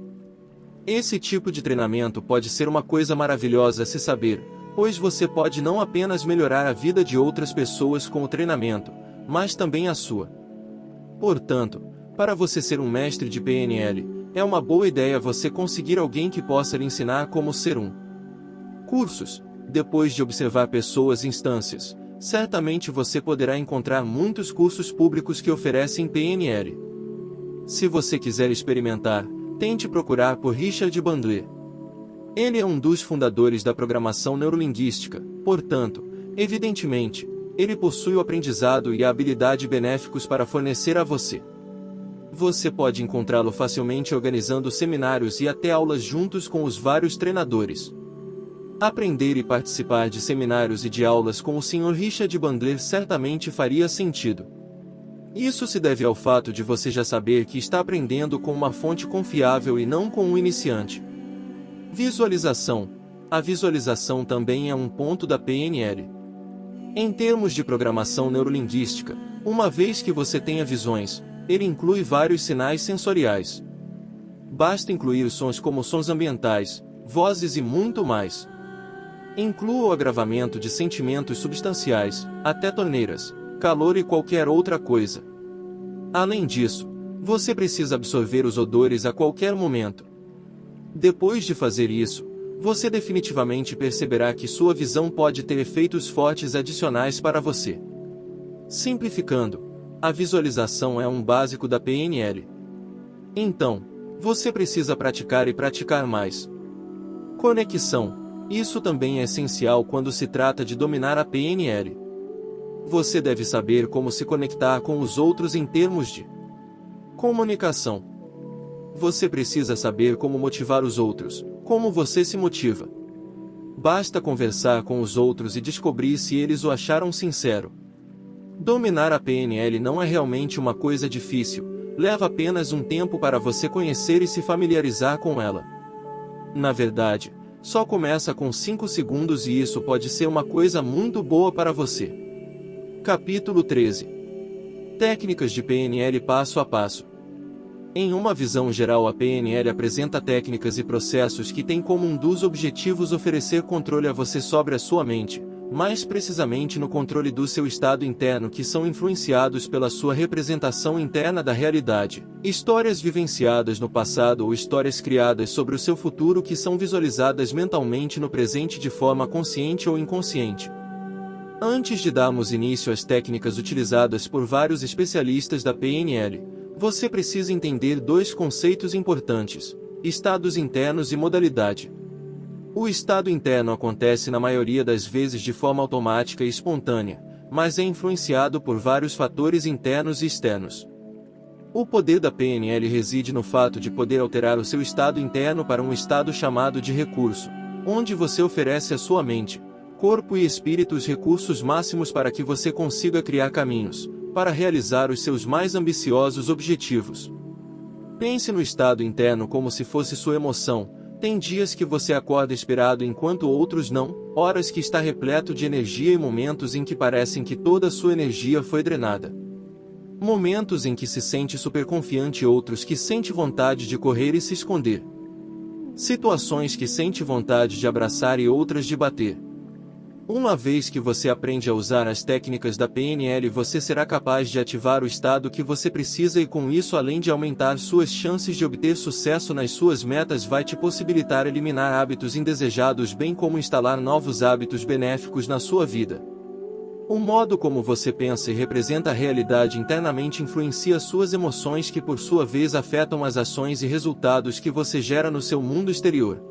Esse tipo de treinamento pode ser uma coisa maravilhosa a se saber, pois você pode não apenas melhorar a vida de outras pessoas com o treinamento, mas também a sua. Portanto, para você ser um mestre de PNL, é uma boa ideia você conseguir alguém que possa lhe ensinar como ser um. Cursos. Depois de observar pessoas e instâncias, certamente você poderá encontrar muitos cursos públicos que oferecem PNL. Se você quiser experimentar, tente procurar por Richard Bandler. Ele é um dos fundadores da programação neurolinguística, portanto, evidentemente, ele possui o aprendizado e a habilidade benéficos para fornecer a você. Você pode encontrá-lo facilmente organizando seminários e até aulas juntos com os vários treinadores. Aprender e participar de seminários e de aulas com o Sr. Richard Bandler certamente faria sentido. Isso se deve ao fato de você já saber que está aprendendo com uma fonte confiável e não com um iniciante. Visualização. A visualização também é um ponto da PNL. Em termos de programação neurolinguística, uma vez que você tenha visões, ele inclui vários sinais sensoriais. Basta incluir sons como sons ambientais, vozes e muito mais. Inclua o agravamento de sentimentos substanciais, até torneiras, calor e qualquer outra coisa. Além disso, você precisa absorver os odores a qualquer momento. Depois de fazer isso, você definitivamente perceberá que sua visão pode ter efeitos fortes adicionais para você. Simplificando, a visualização é um básico da PNL. Então, você precisa praticar e praticar mais. Conexão. Isso também é essencial quando se trata de dominar a PNL. Você deve saber como se conectar com os outros em termos de comunicação. Você precisa saber como motivar os outros, como você se motiva. Basta conversar com os outros e descobrir se eles o acharam sincero. Dominar a PNL não é realmente uma coisa difícil, leva apenas um tempo para você conhecer e se familiarizar com ela. Na verdade, só começa com 5 segundos e isso pode ser uma coisa muito boa para você. Capítulo 13. Técnicas de PNL passo a passo. Em uma visão geral, a PNL apresenta técnicas e processos que têm como um dos objetivos oferecer controle a você sobre a sua mente, mais precisamente no controle do seu estado interno, que são influenciados pela sua representação interna da realidade, histórias vivenciadas no passado ou histórias criadas sobre o seu futuro que são visualizadas mentalmente no presente de forma consciente ou inconsciente. Antes de darmos início às técnicas utilizadas por vários especialistas da PNL, você precisa entender 2 conceitos importantes: estados internos e modalidade. O estado interno acontece na maioria das vezes de forma automática e espontânea, mas é influenciado por vários fatores internos e externos. O poder da PNL reside no fato de poder alterar o seu estado interno para um estado chamado de recurso, onde você oferece à sua mente, corpo e espírito os recursos máximos para que você consiga criar caminhos para realizar os seus mais ambiciosos objetivos. Pense no estado interno como se fosse sua emoção. Tem dias que você acorda inspirado enquanto outros não, horas que está repleto de energia e momentos em que parecem que toda a sua energia foi drenada. Momentos em que se sente superconfiante e outros que sente vontade de correr e se esconder. Situações que sente vontade de abraçar e outras de bater. Uma vez que você aprende a usar as técnicas da PNL, você será capaz de ativar o estado que você precisa e com isso, além de aumentar suas chances de obter sucesso nas suas metas, vai te possibilitar eliminar hábitos indesejados bem como instalar novos hábitos benéficos na sua vida. O modo como você pensa e representa a realidade internamente influencia suas emoções, que por sua vez afetam as ações e resultados que você gera no seu mundo exterior.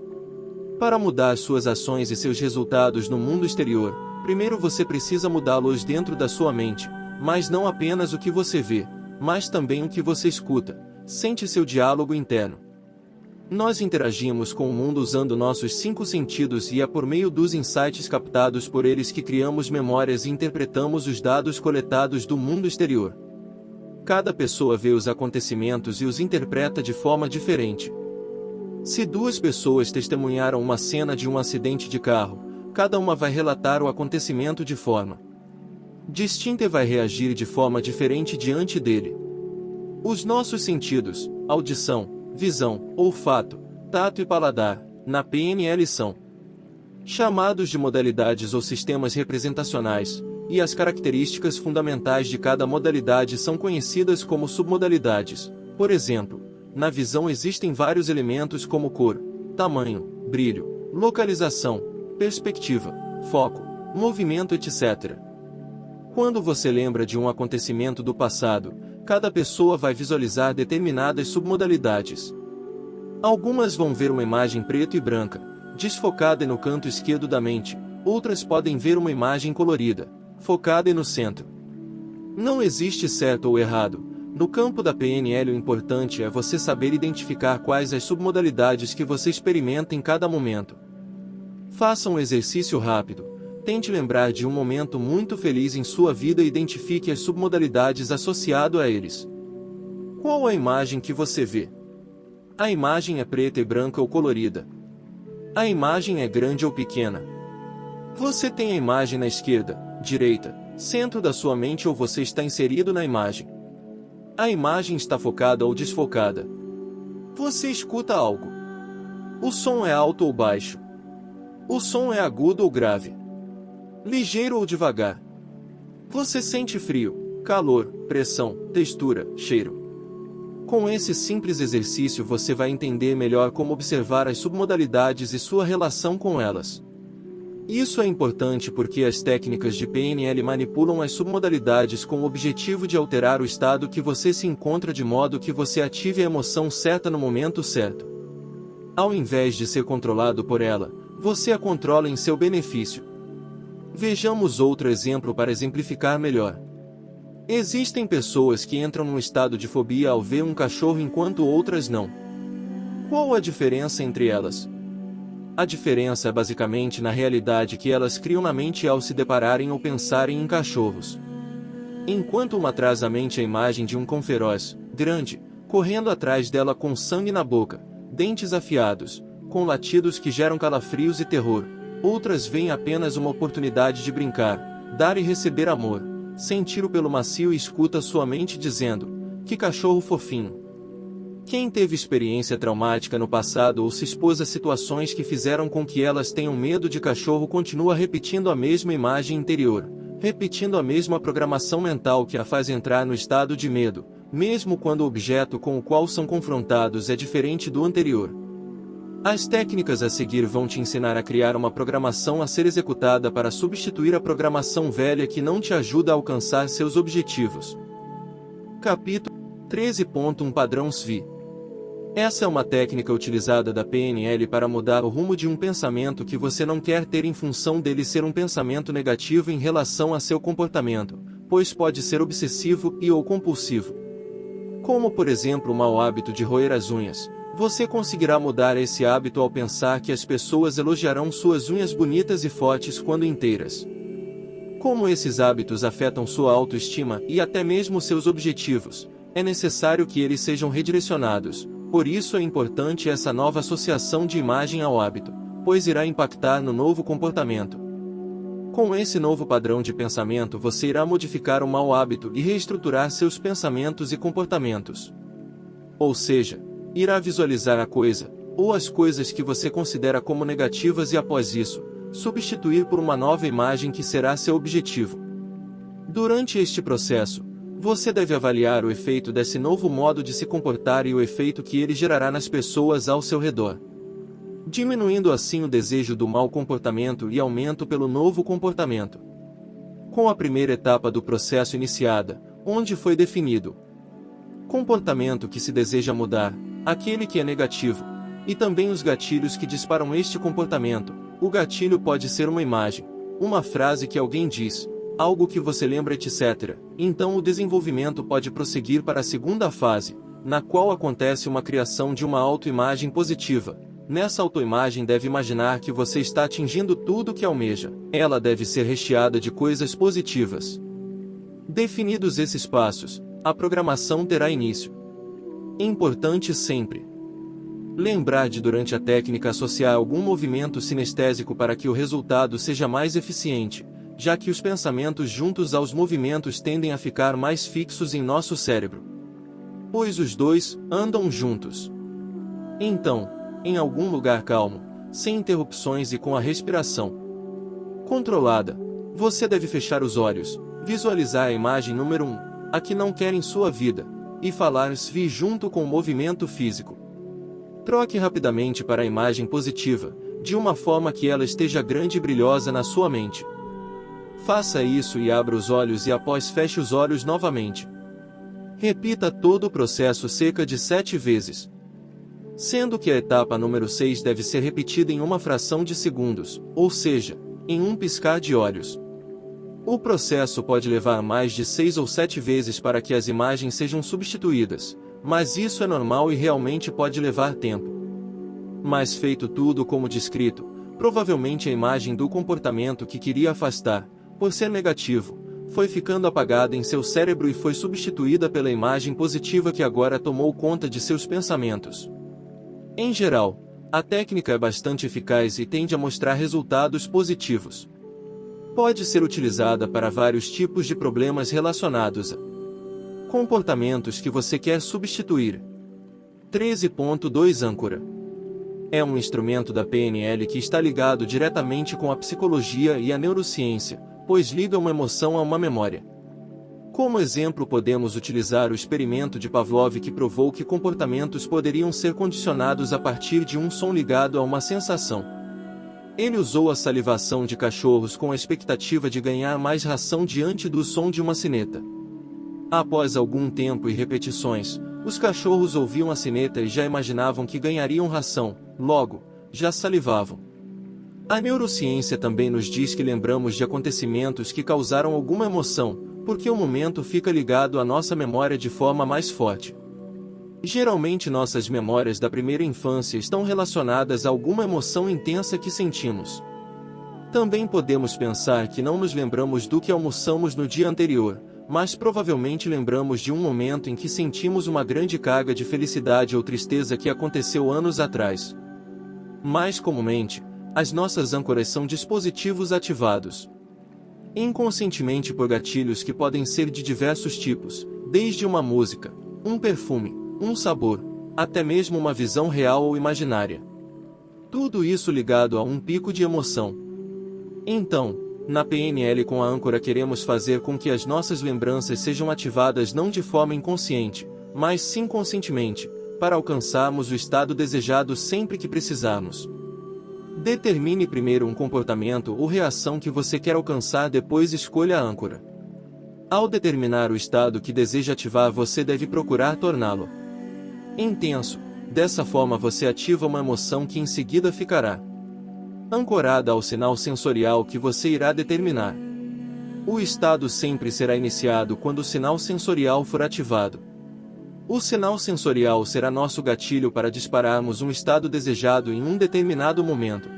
Para mudar suas ações e seus resultados no mundo exterior, primeiro você precisa mudá-los dentro da sua mente, mas não apenas o que você vê, mas também o que você escuta, sente seu diálogo interno. Nós interagimos com o mundo usando nossos 5 sentidos e é por meio dos insights captados por eles que criamos memórias e interpretamos os dados coletados do mundo exterior. Cada pessoa vê os acontecimentos e os interpreta de forma diferente. Se 2 pessoas testemunharam uma cena de um acidente de carro, cada uma vai relatar o acontecimento de forma distinta e vai reagir de forma diferente diante dele. Os nossos sentidos, audição, visão, olfato, tato e paladar, na PNL são chamados de modalidades ou sistemas representacionais, e as características fundamentais de cada modalidade são conhecidas como submodalidades. Por exemplo, na visão existem vários elementos como cor, tamanho, brilho, localização, perspectiva, foco, movimento, etc. Quando você lembra de um acontecimento do passado, cada pessoa vai visualizar determinadas submodalidades. Algumas vão ver uma imagem preto e branca, desfocada no canto esquerdo da mente, outras podem ver uma imagem colorida, focada no centro. Não existe certo ou errado, No campo da PNL, o importante é você saber identificar quais as submodalidades que você experimenta em cada momento. Faça um exercício rápido. Tente lembrar de um momento muito feliz em sua vida e identifique as submodalidades associadas a eles. Qual a imagem que você vê? A imagem é preta e branca ou colorida? A imagem é grande ou pequena? Você tem a imagem na esquerda, direita, centro da sua mente ou você está inserido na imagem? A imagem está focada ou desfocada? Você escuta algo? O som é alto ou baixo? O som é agudo ou grave? Ligeiro ou devagar? Você sente frio, calor, pressão, textura, cheiro? Com esse simples exercício você vai entender melhor como observar as submodalidades e sua relação com elas. Isso é importante porque as técnicas de PNL manipulam as submodalidades com o objetivo de alterar o estado que você se encontra de modo que você ative a emoção certa no momento certo. Ao invés de ser controlado por ela, você a controla em seu benefício. Vejamos outro exemplo para exemplificar melhor. Existem pessoas que entram num estado de fobia ao ver um cachorro enquanto outras não. Qual a diferença entre elas? A diferença é basicamente na realidade que elas criam na mente ao se depararem ou pensarem em cachorros. Enquanto uma traz à mente a imagem de um cão feroz, grande, correndo atrás dela com sangue na boca, dentes afiados, com latidos que geram calafrios e terror, outras veem apenas uma oportunidade de brincar, dar e receber amor, sentir o pelo macio e escuta sua mente dizendo, que cachorro fofinho. Quem teve experiência traumática no passado ou se expôs a situações que fizeram com que elas tenham medo de cachorro continua repetindo a mesma imagem interior, repetindo a mesma programação mental que a faz entrar no estado de medo, mesmo quando o objeto com o qual são confrontados é diferente do anterior. As técnicas a seguir vão te ensinar a criar uma programação a ser executada para substituir a programação velha que não te ajuda a alcançar seus objetivos. Capítulo 13.1 Padrão SWI. Essa é uma técnica utilizada da PNL para mudar o rumo de um pensamento que você não quer ter em função dele ser um pensamento negativo em relação a seu comportamento, pois pode ser obsessivo e ou compulsivo. Como por exemplo o mau hábito de roer as unhas. Você conseguirá mudar esse hábito ao pensar que as pessoas elogiarão suas unhas bonitas e fortes quando inteiras. Como esses hábitos afetam sua autoestima e até mesmo seus objetivos, é necessário que eles sejam redirecionados, por isso é importante essa nova associação de imagem ao hábito, pois irá impactar no novo comportamento. Com esse novo padrão de pensamento você irá modificar o mau hábito e reestruturar seus pensamentos e comportamentos. Ou seja, irá visualizar a coisa, ou as coisas que você considera como negativas e após isso, substituir por uma nova imagem que será seu objetivo. Durante este processo, você deve avaliar o efeito desse novo modo de se comportar e o efeito que ele gerará nas pessoas ao seu redor, diminuindo assim o desejo do mau comportamento e aumento pelo novo comportamento. Com a primeira etapa do processo iniciada, onde foi definido comportamento que se deseja mudar, aquele que é negativo, e também os gatilhos que disparam este comportamento. O gatilho pode ser uma imagem, uma frase que alguém diz, algo que você lembra, etc. Então o desenvolvimento pode prosseguir para a segunda fase, na qual acontece uma criação de uma autoimagem positiva. Nessa autoimagem deve imaginar que você está atingindo tudo o que almeja. Ela deve ser recheada de coisas positivas. Definidos esses passos, a programação terá início. Importante sempre lembrar de durante a técnica associar algum movimento sinestésico para que o resultado seja mais eficiente, já que os pensamentos juntos aos movimentos tendem a ficar mais fixos em nosso cérebro, pois os dois andam juntos. Então, em algum lugar calmo, sem interrupções e com a respiração controlada, você deve fechar os olhos, visualizar a imagem número 1, a que não quer em sua vida, e falar SWI junto com o movimento físico. Troque rapidamente para a imagem positiva, de uma forma que ela esteja grande e brilhosa na sua mente. Faça isso e abra os olhos e após feche os olhos novamente. Repita todo o processo cerca de 7 vezes. Sendo que a etapa número 6 deve ser repetida em uma fração de segundos, ou seja, em um piscar de olhos. O processo pode levar mais de 6 ou 7 vezes para que as imagens sejam substituídas, mas isso é normal e realmente pode levar tempo. Mas feito tudo como descrito, provavelmente a imagem do comportamento que queria afastar, por ser negativo, foi ficando apagada em seu cérebro e foi substituída pela imagem positiva que agora tomou conta de seus pensamentos. Em geral, a técnica é bastante eficaz e tende a mostrar resultados positivos. Pode ser utilizada para vários tipos de problemas relacionados a comportamentos que você quer substituir. 13.2 Âncora é um instrumento da PNL que está ligado diretamente com a psicologia e a neurociência, pois liga uma emoção a uma memória. Como exemplo, podemos utilizar o experimento de Pavlov que provou que comportamentos poderiam ser condicionados a partir de um som ligado a uma sensação. Ele usou a salivação de cachorros com a expectativa de ganhar mais ração diante do som de uma sineta. Após algum tempo e repetições, os cachorros ouviam a sineta e já imaginavam que ganhariam ração, logo, já salivavam. A neurociência também nos diz que lembramos de acontecimentos que causaram alguma emoção, porque o momento fica ligado à nossa memória de forma mais forte. Geralmente nossas memórias da primeira infância estão relacionadas a alguma emoção intensa que sentimos. Também podemos pensar que não nos lembramos do que almoçamos no dia anterior, mas provavelmente lembramos de um momento em que sentimos uma grande carga de felicidade ou tristeza que aconteceu anos atrás. Mais comumente, as nossas âncoras são dispositivos ativados inconscientemente por gatilhos que podem ser de diversos tipos, desde uma música, um perfume, um sabor, até mesmo uma visão real ou imaginária. Tudo isso ligado a um pico de emoção. Então, na PNL com a âncora queremos fazer com que as nossas lembranças sejam ativadas não de forma inconsciente, mas sim conscientemente, para alcançarmos o estado desejado sempre que precisarmos. Determine primeiro um comportamento ou reação que você quer alcançar, depois escolha a âncora. Ao determinar o estado que deseja ativar, você deve procurar torná-lo intenso. Dessa forma você ativa uma emoção que em seguida ficará ancorada ao sinal sensorial que você irá determinar. O estado sempre será iniciado quando o sinal sensorial for ativado. O sinal sensorial será nosso gatilho para dispararmos um estado desejado em um determinado momento.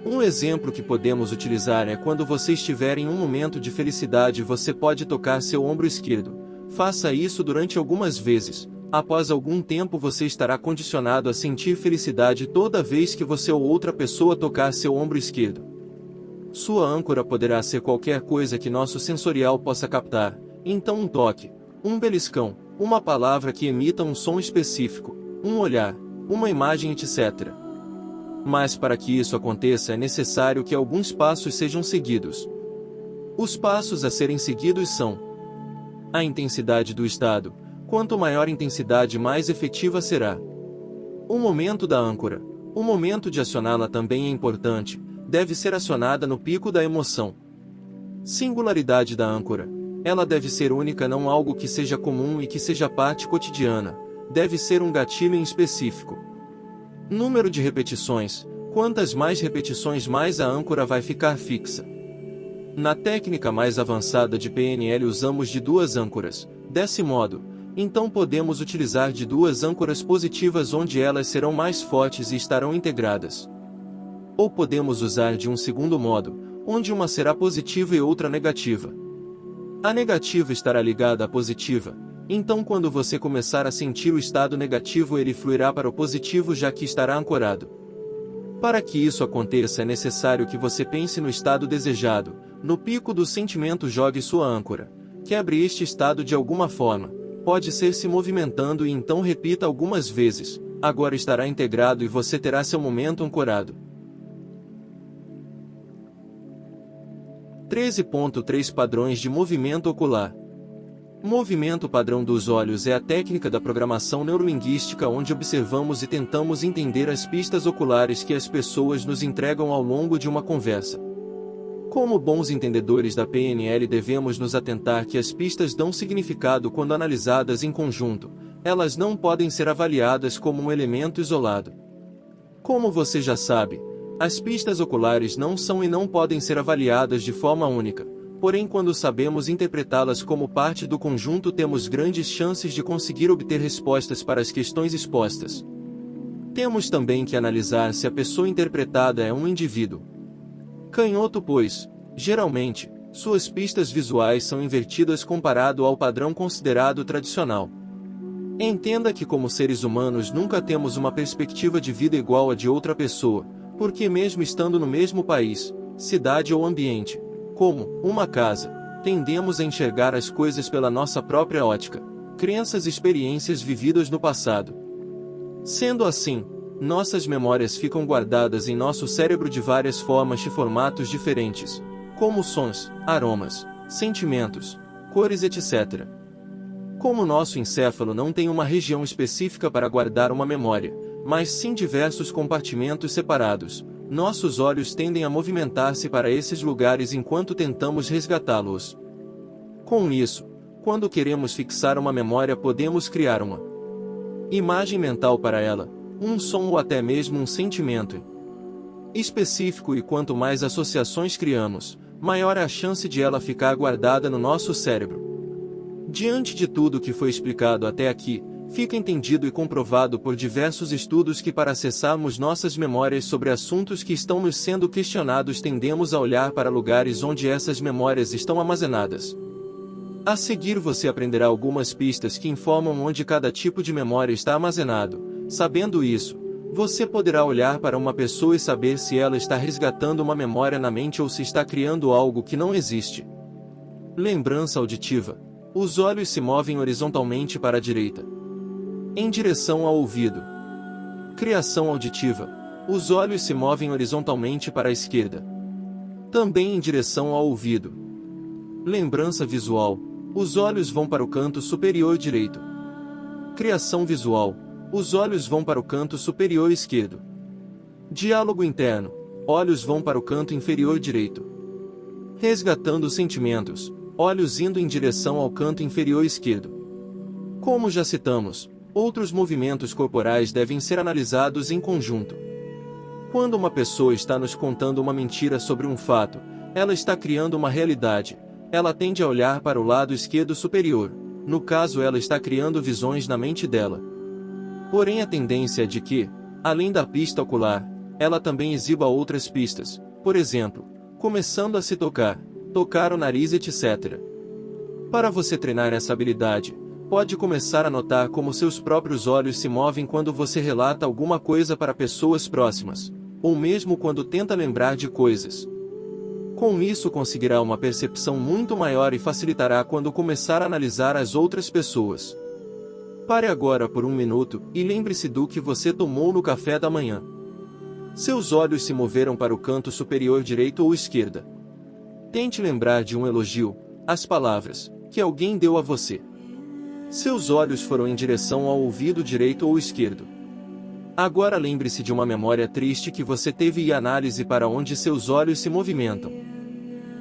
Um exemplo que podemos utilizar é quando você estiver em um momento de felicidade, você pode tocar seu ombro esquerdo. Faça isso durante algumas vezes. Após algum tempo você estará condicionado a sentir felicidade toda vez que você ou outra pessoa tocar seu ombro esquerdo. Sua âncora poderá ser qualquer coisa que nosso sensorial possa captar, então um toque, um beliscão, uma palavra que emita um som específico, um olhar, uma imagem, etc. Mas para que isso aconteça é necessário que alguns passos sejam seguidos. Os passos a serem seguidos são: a intensidade do estado. Quanto maior a intensidade, mais efetiva será. O momento da âncora. O momento de acioná-la também é importante, deve ser acionada no pico da emoção. Singularidade da âncora. Ela deve ser única, não algo que seja comum e que seja parte cotidiana. Deve ser um gatilho em específico. Número de repetições. Quantas mais repetições, mais a âncora vai ficar fixa. Na técnica mais avançada de PNL usamos de 2 âncoras. Desse modo, então podemos utilizar de 2 âncoras positivas onde elas serão mais fortes e estarão integradas. Ou podemos usar de um segundo modo, onde uma será positiva e outra negativa. A negativa estará ligada à positiva, então quando você começar a sentir o estado negativo, ele fluirá para o positivo, já que estará ancorado. Para que isso aconteça é necessário que você pense no estado desejado. No pico do sentimento, jogue sua âncora. Quebre este estado de alguma forma. Pode ser se movimentando e então repita algumas vezes. Agora estará integrado e você terá seu momento ancorado. 13.3 Padrões de movimento ocular. Movimento padrão dos olhos é a técnica da programação neurolinguística onde observamos e tentamos entender as pistas oculares que as pessoas nos entregam ao longo de uma conversa. Como bons entendedores da PNL, devemos nos atentar que as pistas dão significado quando analisadas em conjunto. Elas não podem ser avaliadas como um elemento isolado. Como você já sabe, as pistas oculares não são e não podem ser avaliadas de forma única, porém quando sabemos interpretá-las como parte do conjunto temos grandes chances de conseguir obter respostas para as questões expostas. Temos também que analisar se a pessoa interpretada é um indivíduo canhoto, pois, geralmente, suas pistas visuais são invertidas comparado ao padrão considerado tradicional. Entenda que como seres humanos nunca temos uma perspectiva de vida igual à de outra pessoa, porque mesmo estando no mesmo país, cidade ou ambiente, como uma casa, tendemos a enxergar as coisas pela nossa própria ótica, crenças e experiências vividas no passado. Sendo assim, nossas memórias ficam guardadas em nosso cérebro de várias formas e formatos diferentes, como sons, aromas, sentimentos, cores, etc. Como nosso encéfalo não tem uma região específica para guardar uma memória, mas sim diversos compartimentos separados, nossos olhos tendem a movimentar-se para esses lugares enquanto tentamos resgatá-los. Com isso, quando queremos fixar uma memória podemos criar uma imagem mental para ela, um som ou até mesmo um sentimento específico, e quanto mais associações criamos, maior é a chance de ela ficar guardada no nosso cérebro. Diante de tudo que foi explicado até aqui, fica entendido e comprovado por diversos estudos que para acessarmos nossas memórias sobre assuntos que estão nos sendo questionados tendemos a olhar para lugares onde essas memórias estão armazenadas. A seguir você aprenderá algumas pistas que informam onde cada tipo de memória está armazenado. Sabendo isso, você poderá olhar para uma pessoa e saber se ela está resgatando uma memória na mente ou se está criando algo que não existe. Lembrança auditiva. Os olhos se movem horizontalmente para a direita, em direção ao ouvido. Criação auditiva. Os olhos se movem horizontalmente para a esquerda, também em direção ao ouvido. Lembrança visual. Os olhos vão para o canto superior direito. Criação visual. Os olhos vão para o canto superior esquerdo. Diálogo interno. Olhos vão para o canto inferior direito. Resgatando sentimentos. Olhos indo em direção ao canto inferior esquerdo. Como já citamos, outros movimentos corporais devem ser analisados em conjunto. Quando uma pessoa está nos contando uma mentira sobre um fato, ela está criando uma realidade. Ela tende a olhar para o lado esquerdo superior. No caso, ela está criando visões na mente dela. Porém, a tendência é de que, além da pista ocular, ela também exiba outras pistas, por exemplo, começando a se tocar o nariz, etc. Para você treinar essa habilidade, pode começar a notar como seus próprios olhos se movem quando você relata alguma coisa para pessoas próximas, ou mesmo quando tenta lembrar de coisas. Com isso conseguirá uma percepção muito maior e facilitará quando começar a analisar as outras pessoas. Pare agora por um minuto e lembre-se do que você tomou no café da manhã. Seus olhos se moveram para o canto superior direito ou esquerda. Tente lembrar de um elogio, as palavras que alguém deu a você. Seus olhos foram em direção ao ouvido direito ou esquerdo. Agora lembre-se de uma memória triste que você teve e análise para onde seus olhos se movimentam.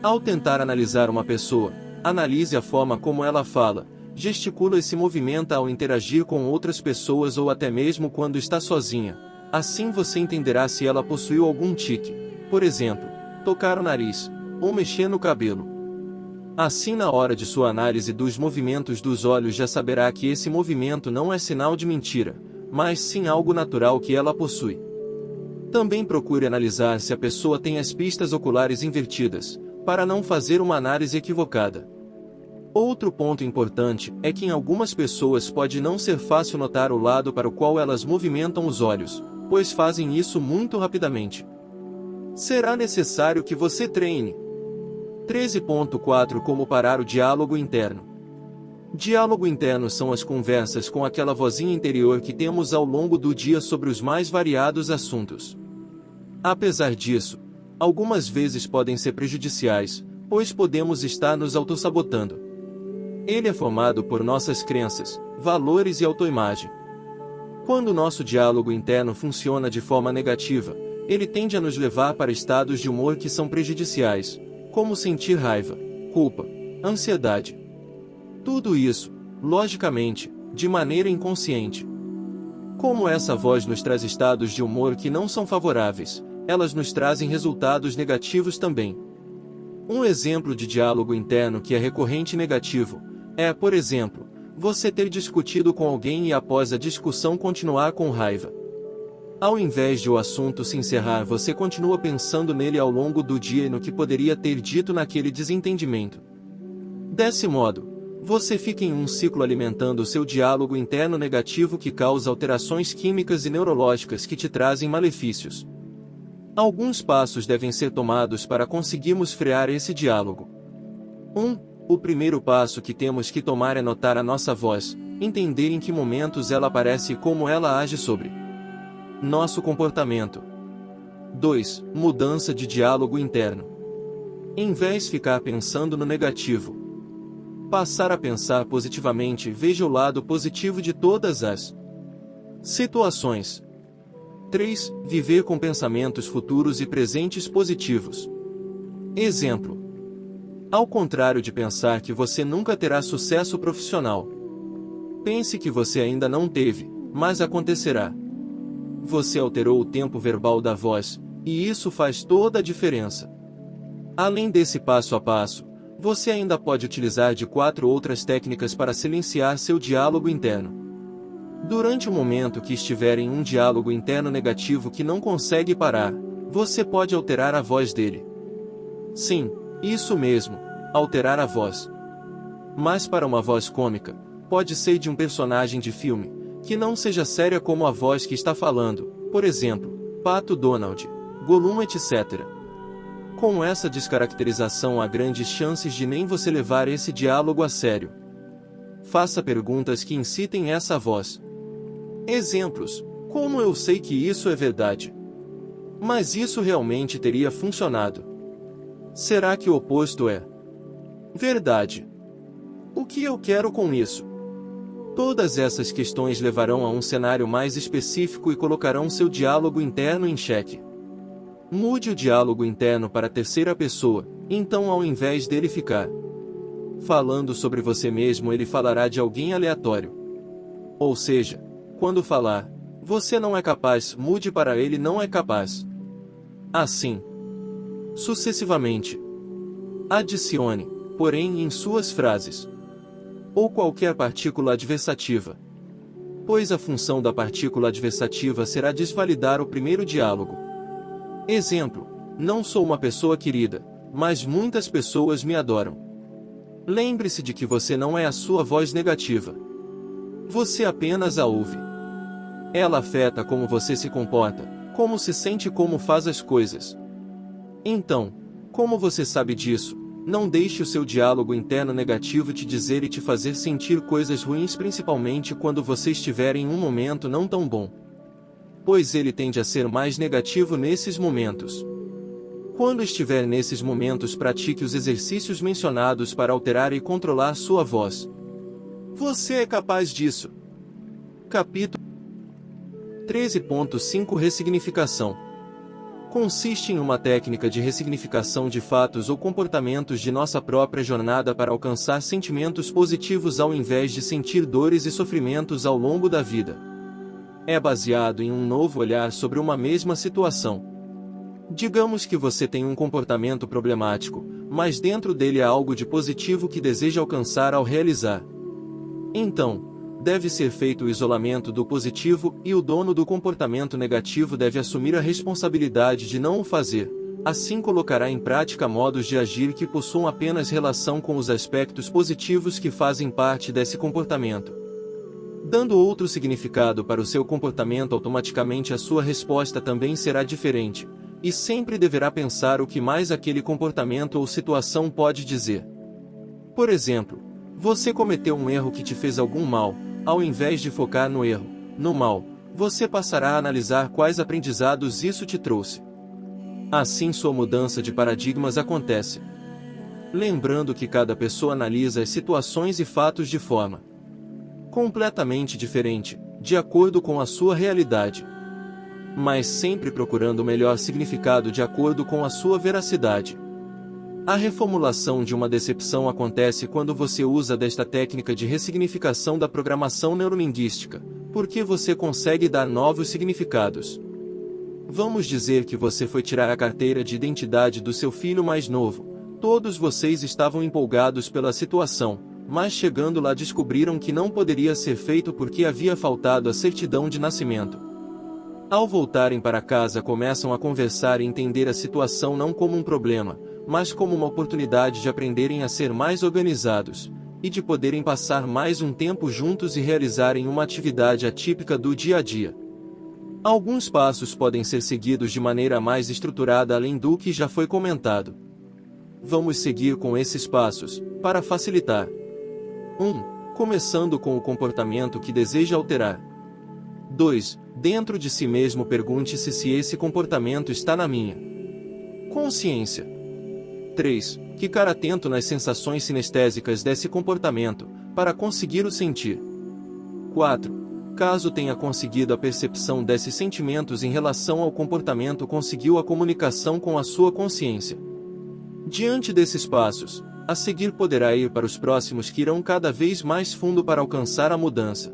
Ao tentar analisar uma pessoa, analise a forma como ela fala, gesticula e se movimenta ao interagir com outras pessoas ou até mesmo quando está sozinha. Assim você entenderá se ela possuiu algum tique, por exemplo, tocar o nariz, ou mexer no cabelo. Assim, na hora de sua análise dos movimentos dos olhos já saberá que esse movimento não é sinal de mentira, mas sim algo natural que ela possui. Também procure analisar se a pessoa tem as pistas oculares invertidas, para não fazer uma análise equivocada. Outro ponto importante é que em algumas pessoas pode não ser fácil notar o lado para o qual elas movimentam os olhos, pois fazem isso muito rapidamente. Será necessário que você treine. 13.4 Como parar o diálogo interno. Diálogo interno são as conversas com aquela vozinha interior que temos ao longo do dia sobre os mais variados assuntos. Apesar disso, algumas vezes podem ser prejudiciais, pois podemos estar nos autossabotando. Ele é formado por nossas crenças, valores e autoimagem. Quando nosso diálogo interno funciona de forma negativa, ele tende a nos levar para estados de humor que são prejudiciais, como sentir raiva, culpa, ansiedade. Tudo isso, logicamente, de maneira inconsciente. Como essa voz nos traz estados de humor que não são favoráveis, elas nos trazem resultados negativos também. Um exemplo de diálogo interno que é recorrente e negativo é, por exemplo, você ter discutido com alguém e após a discussão continuar com raiva. Ao invés de o assunto se encerrar, você continua pensando nele ao longo do dia e no que poderia ter dito naquele desentendimento. Desse modo, você fica em um ciclo alimentando o seu diálogo interno negativo que causa alterações químicas e neurológicas que te trazem malefícios. Alguns passos devem ser tomados para conseguirmos frear esse diálogo. 1. O primeiro passo que temos que tomar é notar a nossa voz, entender em que momentos ela aparece e como ela age sobre nosso comportamento. 2. Mudança de diálogo interno. Em vez de ficar pensando no negativo, passar a pensar positivamente. Veja o lado positivo de todas as situações. 3. Viver com pensamentos futuros e presentes positivos. Exemplo: ao contrário de pensar que você nunca terá sucesso profissional, pense que você ainda não teve, mas acontecerá. Você alterou o tempo verbal da voz, e isso faz toda a diferença. Além desse passo a passo, você ainda pode utilizar de 4 outras técnicas para silenciar seu diálogo interno. Durante o momento que estiver em um diálogo interno negativo que não consegue parar, você pode alterar a voz dele. Sim, isso mesmo, alterar a voz. Mas para uma voz cômica, pode ser de um personagem de filme, que não seja séria como a voz que está falando, por exemplo, Pato Donald, Gollum, etc. Com essa descaracterização há grandes chances de nem você levar esse diálogo a sério. Faça perguntas que incitem essa voz. Exemplos: como eu sei que isso é verdade? Mas isso realmente teria funcionado? Será que o oposto é verdade? O que eu quero com isso? Todas essas questões levarão a um cenário mais específico e colocarão seu diálogo interno em xeque. Mude o diálogo interno para a terceira pessoa, então ao invés dele ficar falando sobre você mesmo, ele falará de alguém aleatório. Ou seja, quando falar, você não é capaz, mude para ele não é capaz. Assim sucessivamente. Adicione, porém, em suas frases, ou qualquer partícula adversativa, pois a função da partícula adversativa será desvalidar o primeiro diálogo. Exemplo: não sou uma pessoa querida, mas muitas pessoas me adoram. Lembre-se de que você não é a sua voz negativa. Você apenas a ouve. Ela afeta como você se comporta, como se sente e como faz as coisas. Então, como você sabe disso, não deixe o seu diálogo interno negativo te dizer e te fazer sentir coisas ruins, principalmente quando você estiver em um momento não tão bom, pois ele tende a ser mais negativo nesses momentos. Quando estiver nesses momentos, pratique os exercícios mencionados para alterar e controlar sua voz. Você é capaz disso. Capítulo 13.5 Ressignificação. Consiste em uma técnica de ressignificação de fatos ou comportamentos de nossa própria jornada para alcançar sentimentos positivos ao invés de sentir dores e sofrimentos ao longo da vida. É baseado em um novo olhar sobre uma mesma situação. Digamos que você tem um comportamento problemático, mas dentro dele há algo de positivo que deseja alcançar ao realizar. Então, deve ser feito o isolamento do positivo e o dono do comportamento negativo deve assumir a responsabilidade de não o fazer. Assim colocará em prática modos de agir que possuam apenas relação com os aspectos positivos que fazem parte desse comportamento. Dando outro significado para o seu comportamento, automaticamente a sua resposta também será diferente, e sempre deverá pensar o que mais aquele comportamento ou situação pode dizer. Por exemplo, você cometeu um erro que te fez algum mal. Ao invés de focar no erro, no mal, você passará a analisar quais aprendizados isso te trouxe. Assim sua mudança de paradigmas acontece. Lembrando que cada pessoa analisa as situações e fatos de forma completamente diferente, de acordo com a sua realidade, mas sempre procurando o melhor significado de acordo com a sua veracidade. A reformulação de uma decepção acontece quando você usa desta técnica de ressignificação da programação neurolinguística, porque você consegue dar novos significados. Vamos dizer que você foi tirar a carteira de identidade do seu filho mais novo, Todos vocês estavam empolgados pela situação, mas chegando lá descobriram que não poderia ser feito porque havia faltado a certidão de nascimento. Ao voltarem para casa começam a conversar e entender a situação não como um problema, mas como uma oportunidade de aprenderem a ser mais organizados, e de poderem passar mais um tempo juntos e realizarem uma atividade atípica do dia a dia. Alguns passos podem ser seguidos de maneira mais estruturada além do que já foi comentado. Vamos seguir com esses passos, para facilitar. 1. Começando com o comportamento que deseja alterar. 2. Dentro de si mesmo pergunte-se se esse comportamento está na minha consciência. 3. Ficar atento nas sensações sinestésicas desse comportamento, para conseguir o sentir. 4. Caso tenha conseguido a percepção desses sentimentos em relação ao comportamento, conseguiu a comunicação com a sua consciência. Diante desses passos, a seguir poderá ir para os próximos que irão cada vez mais fundo para alcançar a mudança.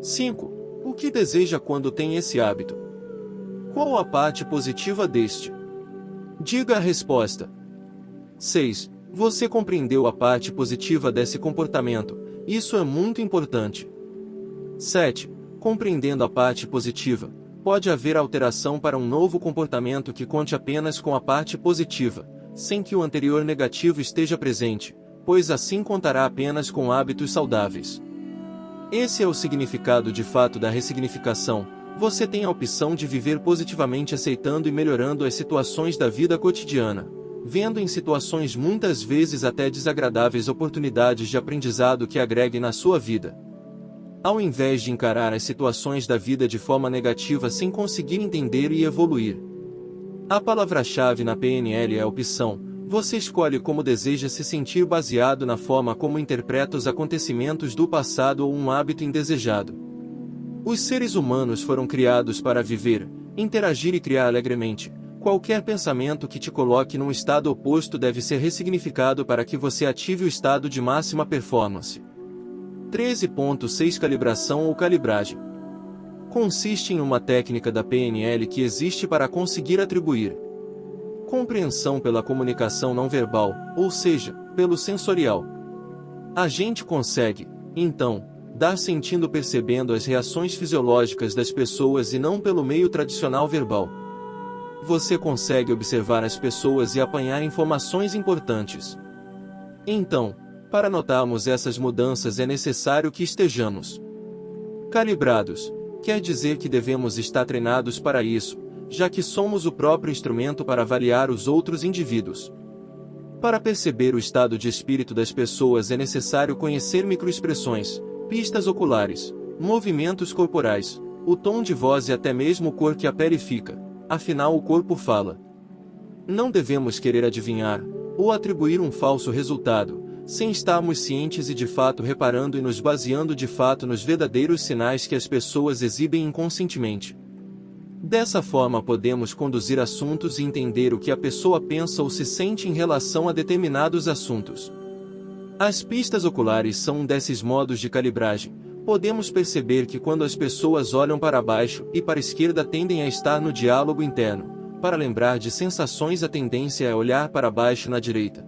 5. O que deseja quando tem esse hábito? Qual a parte positiva deste? Diga a resposta. 6. Você compreendeu a parte positiva desse comportamento, isso é muito importante. 7. Compreendendo a parte positiva, pode haver alteração para um novo comportamento que conte apenas com a parte positiva, sem que o anterior negativo esteja presente, pois assim contará apenas com hábitos saudáveis. Esse é o significado de fato da ressignificação. Você tem a opção de viver positivamente aceitando e melhorando as situações da vida cotidiana, vendo em situações muitas vezes até desagradáveis oportunidades de aprendizado que agreguem na sua vida. Ao invés de encarar as situações da vida de forma negativa sem conseguir entender e evoluir. A palavra-chave na PNL é a opção. Você escolhe como deseja se sentir baseado na forma como interpreta os acontecimentos do passado ou um hábito indesejado. Os seres humanos foram criados para viver, interagir e criar alegremente. Qualquer pensamento que te coloque num estado oposto deve ser ressignificado para que você ative o estado de máxima performance. 13.6 Calibração ou calibragem. Consiste em uma técnica da PNL que existe para conseguir atribuir compreensão pela comunicação não verbal, ou seja, pelo sensorial. A gente consegue, então, dar sentindo percebendo as reações fisiológicas das pessoas e não pelo meio tradicional verbal. Você consegue observar as pessoas e apanhar informações importantes. Então, para notarmos essas mudanças é necessário que estejamos calibrados. Quer dizer que devemos estar treinados para isso, já que somos o próprio instrumento para avaliar os outros indivíduos. Para perceber o estado de espírito das pessoas é necessário conhecer microexpressões, pistas oculares, movimentos corporais, o tom de voz e até mesmo o cor que a pele fica, afinal o corpo fala. Não devemos querer adivinhar, ou atribuir um falso resultado, sem estarmos cientes e de fato reparando e nos baseando de fato nos verdadeiros sinais que as pessoas exibem inconscientemente. Dessa forma podemos conduzir assuntos e entender o que a pessoa pensa ou se sente em relação a determinados assuntos. As pistas oculares são um desses modos de calibragem. Podemos perceber que quando as pessoas olham para baixo e para a esquerda tendem a estar no diálogo interno. Para lembrar de sensações a tendência é olhar para baixo na direita.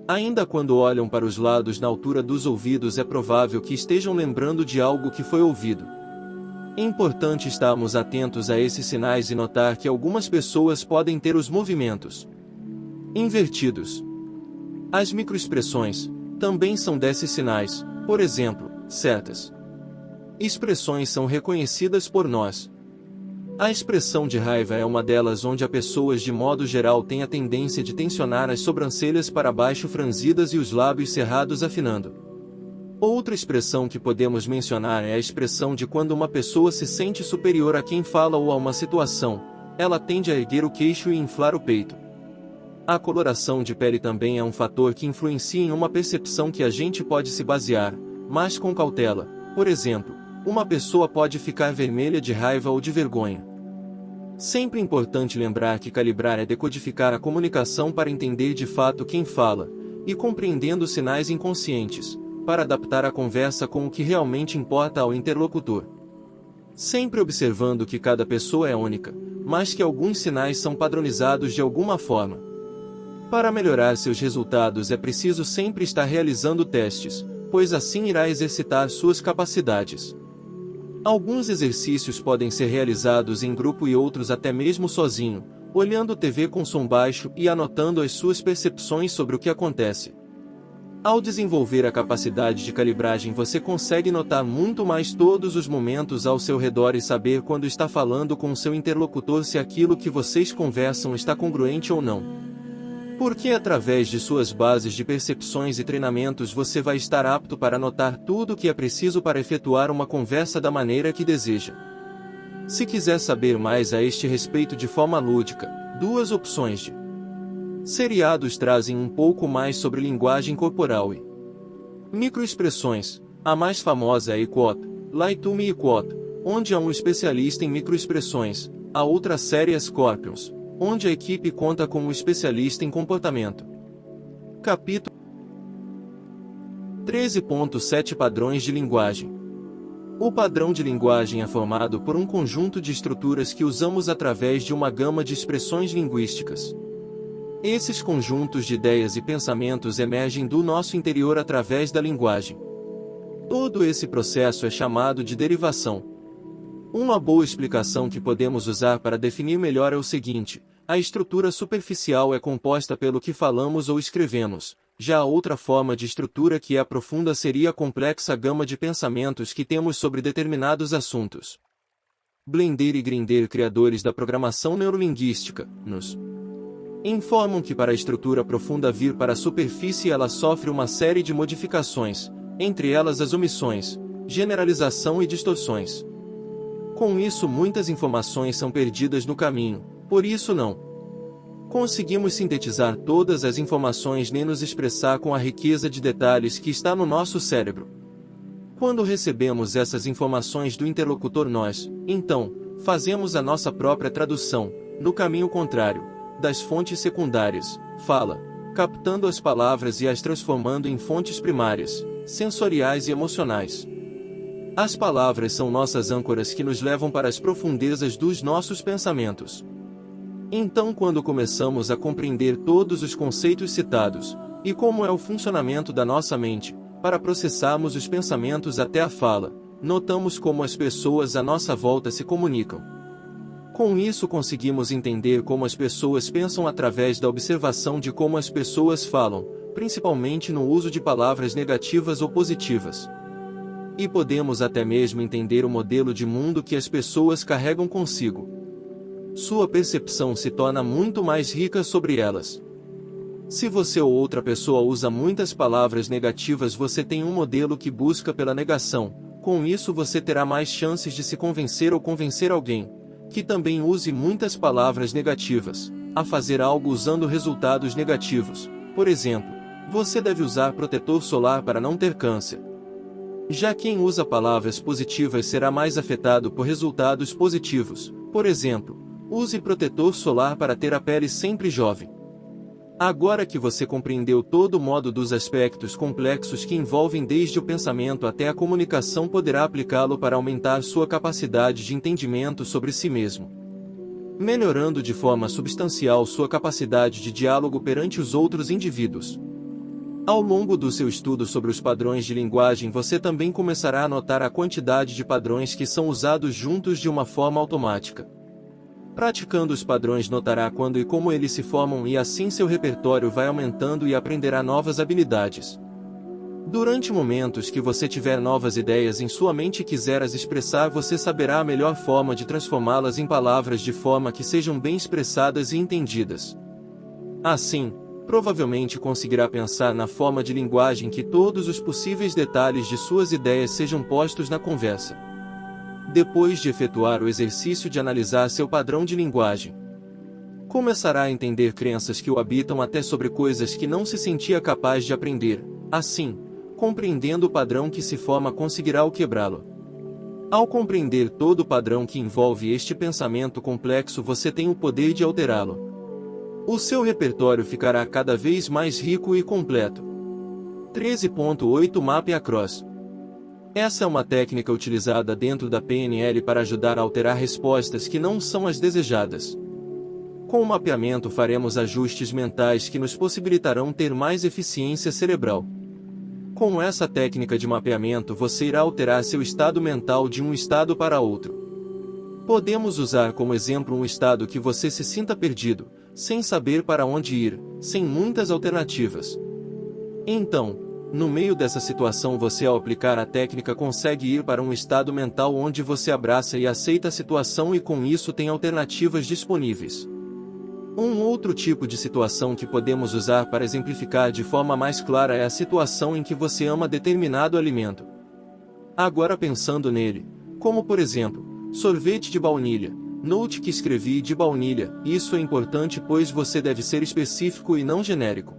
Ainda quando olham para os lados na altura dos ouvidos é provável que estejam lembrando de algo que foi ouvido. É importante estarmos atentos a esses sinais e notar que algumas pessoas podem ter os movimentos invertidos. As microexpressões também são desses sinais, por exemplo, certas expressões são reconhecidas por nós. A expressão de raiva é uma delas onde as pessoas de modo geral têm a tendência de tensionar as sobrancelhas para baixo franzidas e os lábios cerrados afinando. Outra expressão que podemos mencionar é a expressão de quando uma pessoa se sente superior a quem fala ou a uma situação, ela tende a erguer o queixo e inflar o peito. A coloração de pele também é um fator que influencia em uma percepção que a gente pode se basear, mas com cautela. Por exemplo, uma pessoa pode ficar vermelha de raiva ou de vergonha. Sempre importante lembrar que calibrar é decodificar a comunicação para entender de fato quem fala, e compreendendo sinais inconscientes, para adaptar a conversa com o que realmente importa ao interlocutor. Sempre observando que cada pessoa é única, mas que alguns sinais são padronizados de alguma forma. Para melhorar seus resultados é preciso sempre estar realizando testes, pois assim irá exercitar suas capacidades. Alguns exercícios podem ser realizados em grupo e outros até mesmo sozinho, olhando TV com som baixo e anotando as suas percepções sobre o que acontece. Ao desenvolver a capacidade de calibragem, você consegue notar muito mais todos os momentos ao seu redor e saber quando está falando com seu interlocutor se aquilo que vocês conversam está congruente ou não. Porque através de suas bases de percepções e treinamentos você vai estar apto para notar tudo o que é preciso para efetuar uma conversa da maneira que deseja. Se quiser saber mais a este respeito de forma lúdica, duas opções de seriados trazem um pouco mais sobre linguagem corporal e microexpressões. A mais famosa é Equot, Lie to Me Equot, onde há um especialista em microexpressões. A outra série é Scorpions, onde a equipe conta com um especialista em comportamento. Capítulo 13.7 Padrões de linguagem. O padrão de linguagem é formado por um conjunto de estruturas que usamos através de uma gama de expressões linguísticas. Esses conjuntos de ideias e pensamentos emergem do nosso interior através da linguagem. Todo esse processo é chamado de derivação. Uma boa explicação que podemos usar para definir melhor é o seguinte: a estrutura superficial é composta pelo que falamos ou escrevemos. Já a outra forma de estrutura que é profunda seria a complexa gama de pensamentos que temos sobre determinados assuntos. Blender e Grinder, criadores da programação neurolinguística, nos informam que para a estrutura profunda vir para a superfície ela sofre uma série de modificações, entre elas as omissões, generalização e distorções. Com isso muitas informações são perdidas no caminho, por isso não conseguimos sintetizar todas as informações nem nos expressar com a riqueza de detalhes que está no nosso cérebro. Quando recebemos essas informações do interlocutor nós, então, fazemos a nossa própria tradução, no caminho contrário, das fontes secundárias, fala, captando as palavras e as transformando em fontes primárias, sensoriais e emocionais. As palavras são nossas âncoras que nos levam para as profundezas dos nossos pensamentos. Então, quando começamos a compreender todos os conceitos citados, e como é o funcionamento da nossa mente, para processarmos os pensamentos até a fala, notamos como as pessoas à nossa volta se comunicam. Com isso conseguimos entender como as pessoas pensam através da observação de como as pessoas falam, principalmente no uso de palavras negativas ou positivas. E podemos até mesmo entender o modelo de mundo que as pessoas carregam consigo. Sua percepção se torna muito mais rica sobre elas. Se você ou outra pessoa usa muitas palavras negativas, você tem um modelo que busca pela negação. Com isso você terá mais chances de se convencer ou convencer alguém que também use muitas palavras negativas, a fazer algo usando resultados negativos. Por exemplo, você deve usar protetor solar para não ter câncer. Já quem usa palavras positivas será mais afetado por resultados positivos. Por exemplo, use protetor solar para ter a pele sempre jovem. Agora que você compreendeu todo o modo dos aspectos complexos que envolvem desde o pensamento até a comunicação, poderá aplicá-lo para aumentar sua capacidade de entendimento sobre si mesmo, melhorando de forma substancial sua capacidade de diálogo perante os outros indivíduos. Ao longo do seu estudo sobre os padrões de linguagem, você também começará a notar a quantidade de padrões que são usados juntos de uma forma automática. Praticando os padrões, notará quando e como eles se formam e assim seu repertório vai aumentando e aprenderá novas habilidades. Durante momentos que você tiver novas ideias em sua mente e quiser as expressar, você saberá a melhor forma de transformá-las em palavras de forma que sejam bem expressadas e entendidas. Assim, provavelmente conseguirá pensar na forma de linguagem que todos os possíveis detalhes de suas ideias sejam postos na conversa. Depois de efetuar o exercício de analisar seu padrão de linguagem, começará a entender crenças que o habitam até sobre coisas que não se sentia capaz de aprender. Assim, compreendendo o padrão que se forma, conseguirá o quebrá-lo. Ao compreender todo o padrão que envolve este pensamento complexo, você tem o poder de alterá-lo. O seu repertório ficará cada vez mais rico e completo. 13.8 Mapping Across. Essa é uma técnica utilizada dentro da PNL para ajudar a alterar respostas que não são as desejadas. Com o mapeamento faremos ajustes mentais que nos possibilitarão ter mais eficiência cerebral. Com essa técnica de mapeamento você irá alterar seu estado mental de um estado para outro. Podemos usar como exemplo um estado que você se sinta perdido, sem saber para onde ir, sem muitas alternativas. Então, no meio dessa situação você ao aplicar a técnica consegue ir para um estado mental onde você abraça e aceita a situação e com isso tem alternativas disponíveis. Um outro tipo de situação que podemos usar para exemplificar de forma mais clara é a situação em que você ama determinado alimento. Agora pensando nele, como por exemplo, sorvete de baunilha. Note que escrevi de baunilha, isso é importante pois você deve ser específico e não genérico.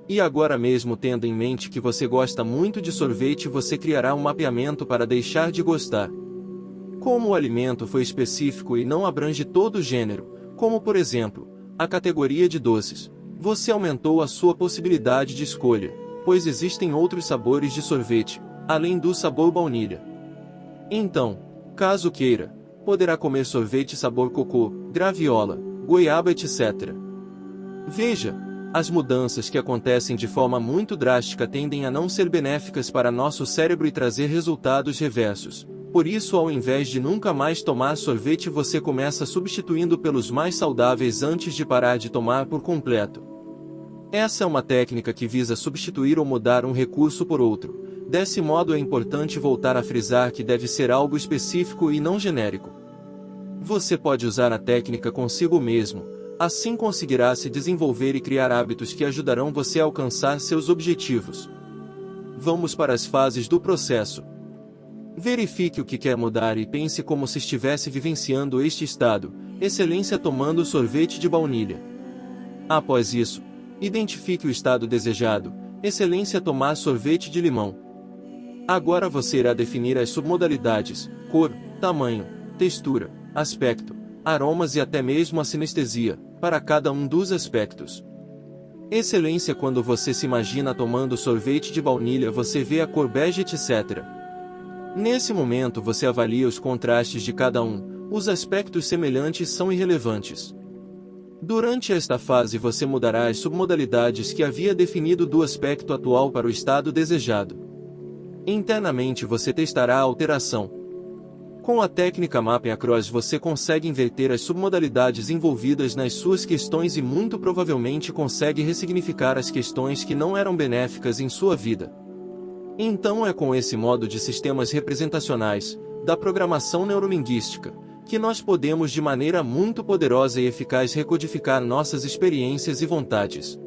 E agora mesmo tendo em mente que você gosta muito de sorvete você criará um mapeamento para deixar de gostar. Como o alimento foi específico e não abrange todo o gênero, como por exemplo, a categoria de doces, você aumentou a sua possibilidade de escolha, pois existem outros sabores de sorvete, além do sabor baunilha. Então, caso queira, poderá comer sorvete sabor cocô, graviola, goiaba etc. Veja, as mudanças que acontecem de forma muito drástica tendem a não ser benéficas para nosso cérebro e trazer resultados reversos. Por isso ao invés de nunca mais tomar sorvete você começa substituindo pelos mais saudáveis antes de parar de tomar por completo. Essa é uma técnica que visa substituir ou mudar um recurso por outro. Desse modo é importante voltar a frisar que deve ser algo específico e não genérico. Você pode usar a técnica consigo mesmo, assim conseguirá se desenvolver e criar hábitos que ajudarão você a alcançar seus objetivos. Vamos para as fases do processo. Verifique o que quer mudar e pense como se estivesse vivenciando este estado, excelência tomando sorvete de baunilha. Após isso, identifique o estado desejado, excelência tomar sorvete de limão. Agora você irá definir as submodalidades, cor, tamanho, textura, aspecto, aromas e até mesmo a sinestesia, para cada um dos aspectos. Excelência quando você se imagina tomando sorvete de baunilha você vê a cor bege etc. Nesse momento você avalia os contrastes de cada um, os aspectos semelhantes são irrelevantes. Durante esta fase você mudará as submodalidades que havia definido do aspecto atual para o estado desejado. Internamente você testará a alteração. Com a técnica Mapping Across você consegue inverter as submodalidades envolvidas nas suas questões e muito provavelmente consegue ressignificar as questões que não eram benéficas em sua vida. Então é com esse modo de sistemas representacionais, da programação neurolinguística, que nós podemos de maneira muito poderosa e eficaz recodificar nossas experiências e vontades.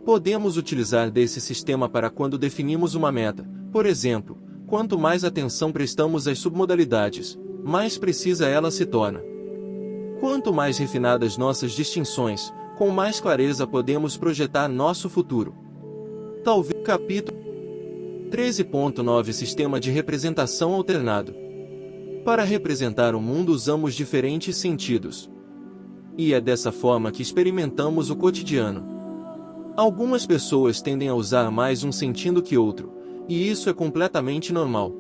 Podemos utilizar desse sistema para quando definimos uma meta, por exemplo, quanto mais atenção prestamos às submodalidades, mais precisa ela se torna. Quanto mais refinadas nossas distinções, com mais clareza podemos projetar nosso futuro. Talvez capítulo 13.9 Sistema de representação alternado. Para representar o mundo usamos diferentes sentidos. E é dessa forma que experimentamos o cotidiano. Algumas pessoas tendem a usar mais um sentido que outro, e isso é completamente normal.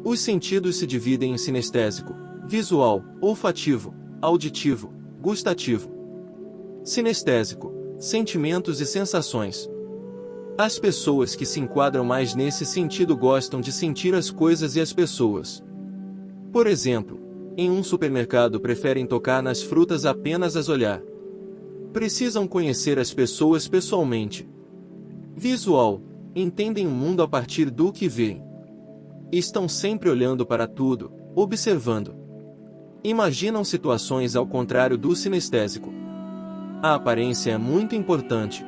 Os sentidos se dividem em sinestésico, visual, olfativo, auditivo, gustativo. Sinestésico, sentimentos e sensações. As pessoas que se enquadram mais nesse sentido gostam de sentir as coisas e as pessoas. Por exemplo, em um supermercado preferem tocar nas frutas apenas as olhar. Precisam conhecer as pessoas pessoalmente. Visual, entendem o mundo a partir do que veem. Estão sempre olhando para tudo, observando. Imaginam situações ao contrário do sinestésico. A aparência é muito importante.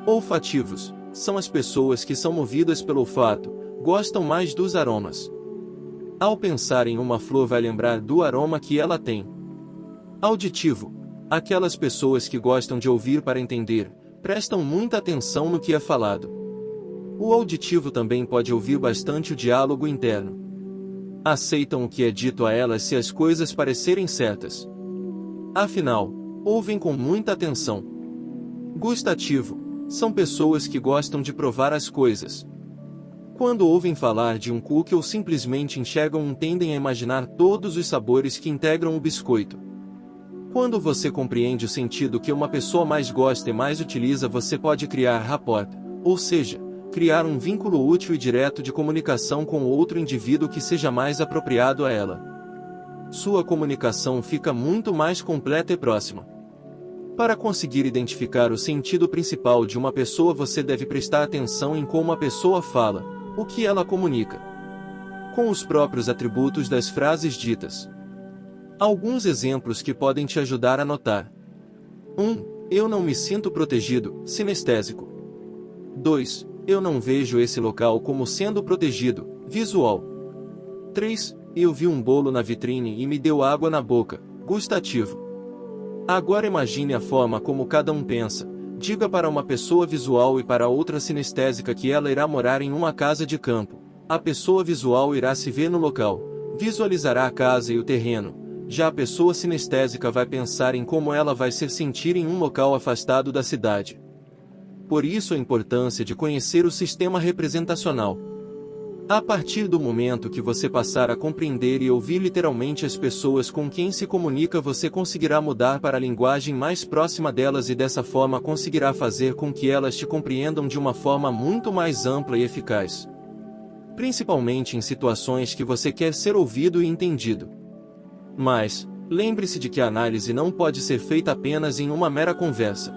Olfativos, são as pessoas que são movidas pelo olfato, gostam mais dos aromas. Ao pensar em uma flor vai lembrar do aroma que ela tem. Auditivo, aquelas pessoas que gostam de ouvir para entender, prestam muita atenção no que é falado. O auditivo também pode ouvir bastante o diálogo interno. Aceitam o que é dito a elas se as coisas parecerem certas. Afinal, ouvem com muita atenção. Gustativo, são pessoas que gostam de provar as coisas. Quando ouvem falar de um cookie ou simplesmente enxergam tendem a imaginar todos os sabores que integram o biscoito. Quando você compreende o sentido que uma pessoa mais gosta e mais utiliza, você pode criar rapport, ou seja, criar um vínculo útil e direto de comunicação com outro indivíduo que seja mais apropriado a ela. Sua comunicação fica muito mais completa e próxima. Para conseguir identificar o sentido principal de uma pessoa, você deve prestar atenção em como a pessoa fala, o que ela comunica, com os próprios atributos das frases ditas. Alguns exemplos que podem te ajudar a notar. 1. Eu não me sinto protegido, sinestésico. 2. Eu não vejo esse local como sendo protegido, visual. 3. Eu vi um bolo na vitrine e me deu água na boca, gustativo. Agora imagine a forma como cada um pensa. Diga para uma pessoa visual e para outra sinestésica que ela irá morar em uma casa de campo. A pessoa visual irá se ver no local, visualizará a casa e o terreno. Já a pessoa sinestésica vai pensar em como ela vai se sentir em um local afastado da cidade. Por isso a importância de conhecer o sistema representacional. A partir do momento que você passar a compreender e ouvir literalmente as pessoas com quem se comunica, você conseguirá mudar para a linguagem mais próxima delas e dessa forma conseguirá fazer com que elas te compreendam de uma forma muito mais ampla e eficaz. Principalmente em situações que você quer ser ouvido e entendido. Mas, lembre-se de que a análise não pode ser feita apenas em uma mera conversa.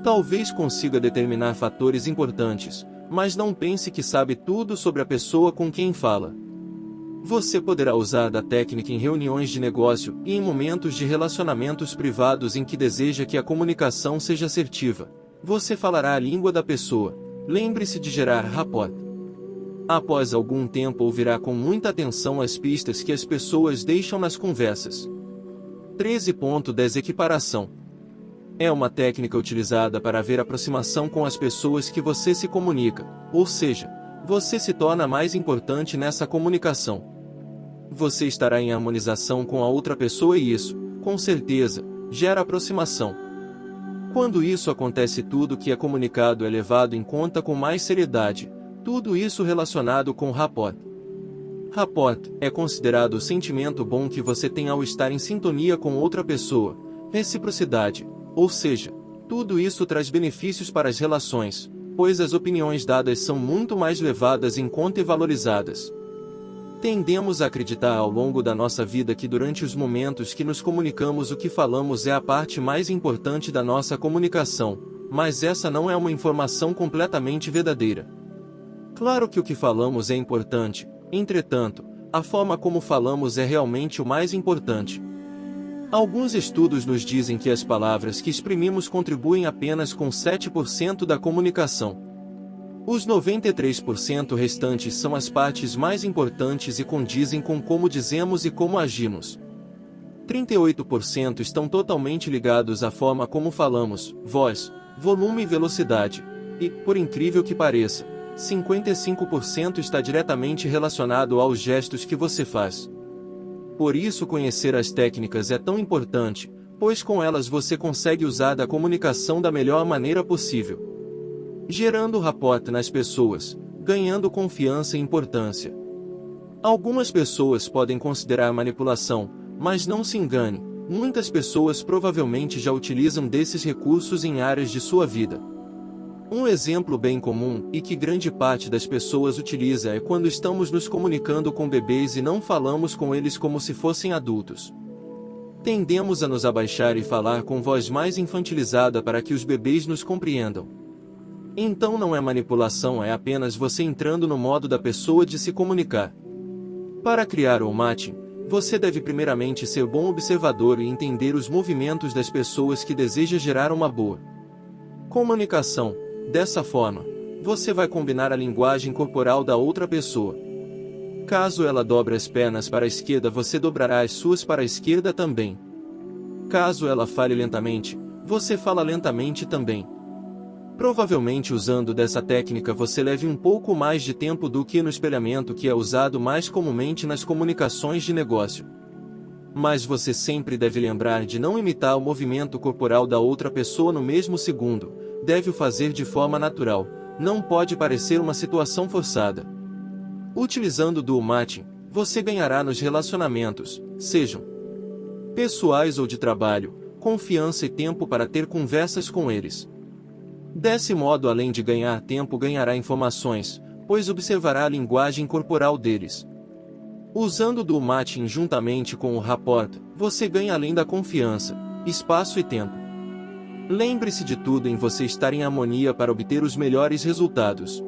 Talvez consiga determinar fatores importantes, mas não pense que sabe tudo sobre a pessoa com quem fala. Você poderá usar da técnica em reuniões de negócio e em momentos de relacionamentos privados em que deseja que a comunicação seja assertiva. Você falará a língua da pessoa. Lembre-se de gerar rapport. Após algum tempo ouvirá com muita atenção as pistas que as pessoas deixam nas conversas. 13.10 Equiparação. É uma técnica utilizada para haver aproximação com as pessoas que você se comunica, ou seja, você se torna mais importante nessa comunicação. Você estará em harmonização com a outra pessoa e isso, com certeza, gera aproximação. Quando isso acontece, tudo que é comunicado é levado em conta com mais seriedade. Tudo isso relacionado com rapport. Rapport é considerado o sentimento bom que você tem ao estar em sintonia com outra pessoa. Reciprocidade, ou seja, tudo isso traz benefícios para as relações, pois as opiniões dadas são muito mais levadas em conta e valorizadas. Tendemos a acreditar ao longo da nossa vida que durante os momentos que nos comunicamos o que falamos é a parte mais importante da nossa comunicação, mas essa não é uma informação completamente verdadeira. Claro que o que falamos é importante, entretanto, a forma como falamos é realmente o mais importante. Alguns estudos nos dizem que as palavras que exprimimos contribuem apenas com 7% da comunicação. Os 93% restantes são as partes mais importantes e condizem com como dizemos e como agimos. 38% estão totalmente ligados à forma como falamos, voz, volume e velocidade, e, por incrível que pareça, 55% está diretamente relacionado aos gestos que você faz. Por isso conhecer as técnicas é tão importante, pois com elas você consegue usar a comunicação da melhor maneira possível, gerando rapport nas pessoas, ganhando confiança e importância. Algumas pessoas podem considerar manipulação, mas não se engane, muitas pessoas provavelmente já utilizam desses recursos em áreas de sua vida. Um exemplo bem comum, e que grande parte das pessoas utiliza, é quando estamos nos comunicando com bebês e não falamos com eles como se fossem adultos. Tendemos a nos abaixar e falar com voz mais infantilizada para que os bebês nos compreendam. Então não é manipulação, é apenas você entrando no modo da pessoa de se comunicar. Para criar o matching, você deve primeiramente ser bom observador e entender os movimentos das pessoas que deseja gerar uma boa comunicação. Dessa forma, você vai combinar a linguagem corporal da outra pessoa. Caso ela dobre as pernas para a esquerda, você dobrará as suas para a esquerda também. Caso ela fale lentamente, você fala lentamente também. Provavelmente usando dessa técnica você leve um pouco mais de tempo do que no espelhamento, que é usado mais comumente nas comunicações de negócio. Mas você sempre deve lembrar de não imitar o movimento corporal da outra pessoa no mesmo segundo. Deve o fazer de forma natural, não pode parecer uma situação forçada. Utilizando o dual matching, você ganhará nos relacionamentos, sejam pessoais ou de trabalho, confiança e tempo para ter conversas com eles. Desse modo, além de ganhar tempo, ganhará informações, pois observará a linguagem corporal deles. Usando do matching juntamente com o rapport, você ganha além da confiança, espaço e tempo. Lembre-se de tudo em você estar em harmonia para obter os melhores resultados.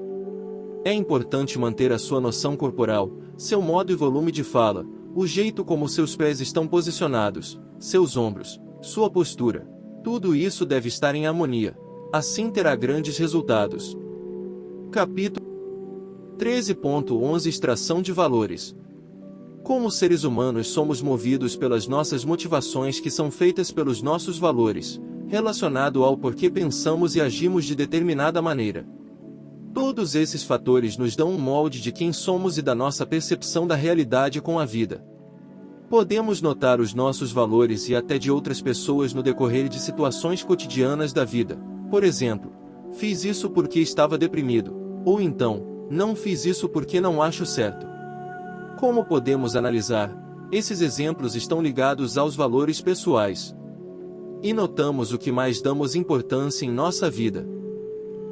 É importante manter a sua noção corporal, seu modo e volume de fala, o jeito como seus pés estão posicionados, seus ombros, sua postura. Tudo isso deve estar em harmonia. Assim terá grandes resultados. Capítulo 13.11 Extração de valores. Como seres humanos somos movidos pelas nossas motivações que são feitas pelos nossos valores, relacionado ao porquê pensamos e agimos de determinada maneira. Todos esses fatores nos dão um molde de quem somos e da nossa percepção da realidade com a vida. Podemos notar os nossos valores e até de outras pessoas no decorrer de situações cotidianas da vida. Por exemplo, fiz isso porque estava deprimido, ou então, não fiz isso porque não acho certo. Como podemos analisar? Esses exemplos estão ligados aos valores pessoais. E notamos o que mais damos importância em nossa vida.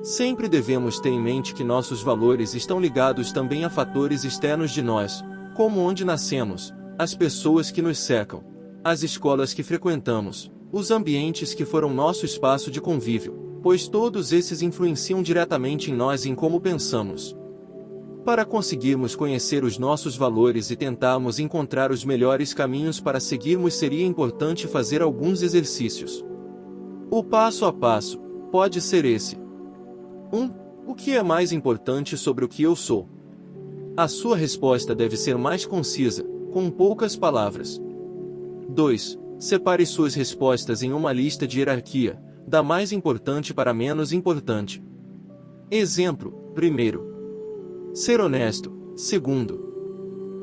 Sempre devemos ter em mente que nossos valores estão ligados também a fatores externos de nós, como onde nascemos, as pessoas que nos cercam, as escolas que frequentamos, os ambientes que foram nosso espaço de convívio, pois todos esses influenciam diretamente em nós e em como pensamos. Para conseguirmos conhecer os nossos valores e tentarmos encontrar os melhores caminhos para seguirmos, seria importante fazer alguns exercícios. O passo a passo pode ser esse. 1. O que é mais importante sobre o que eu sou? A sua resposta deve ser mais concisa, com poucas palavras. 2. Separe suas respostas em uma lista de hierarquia, da mais importante para a menos importante. Exemplo: 1. Ser honesto. 2.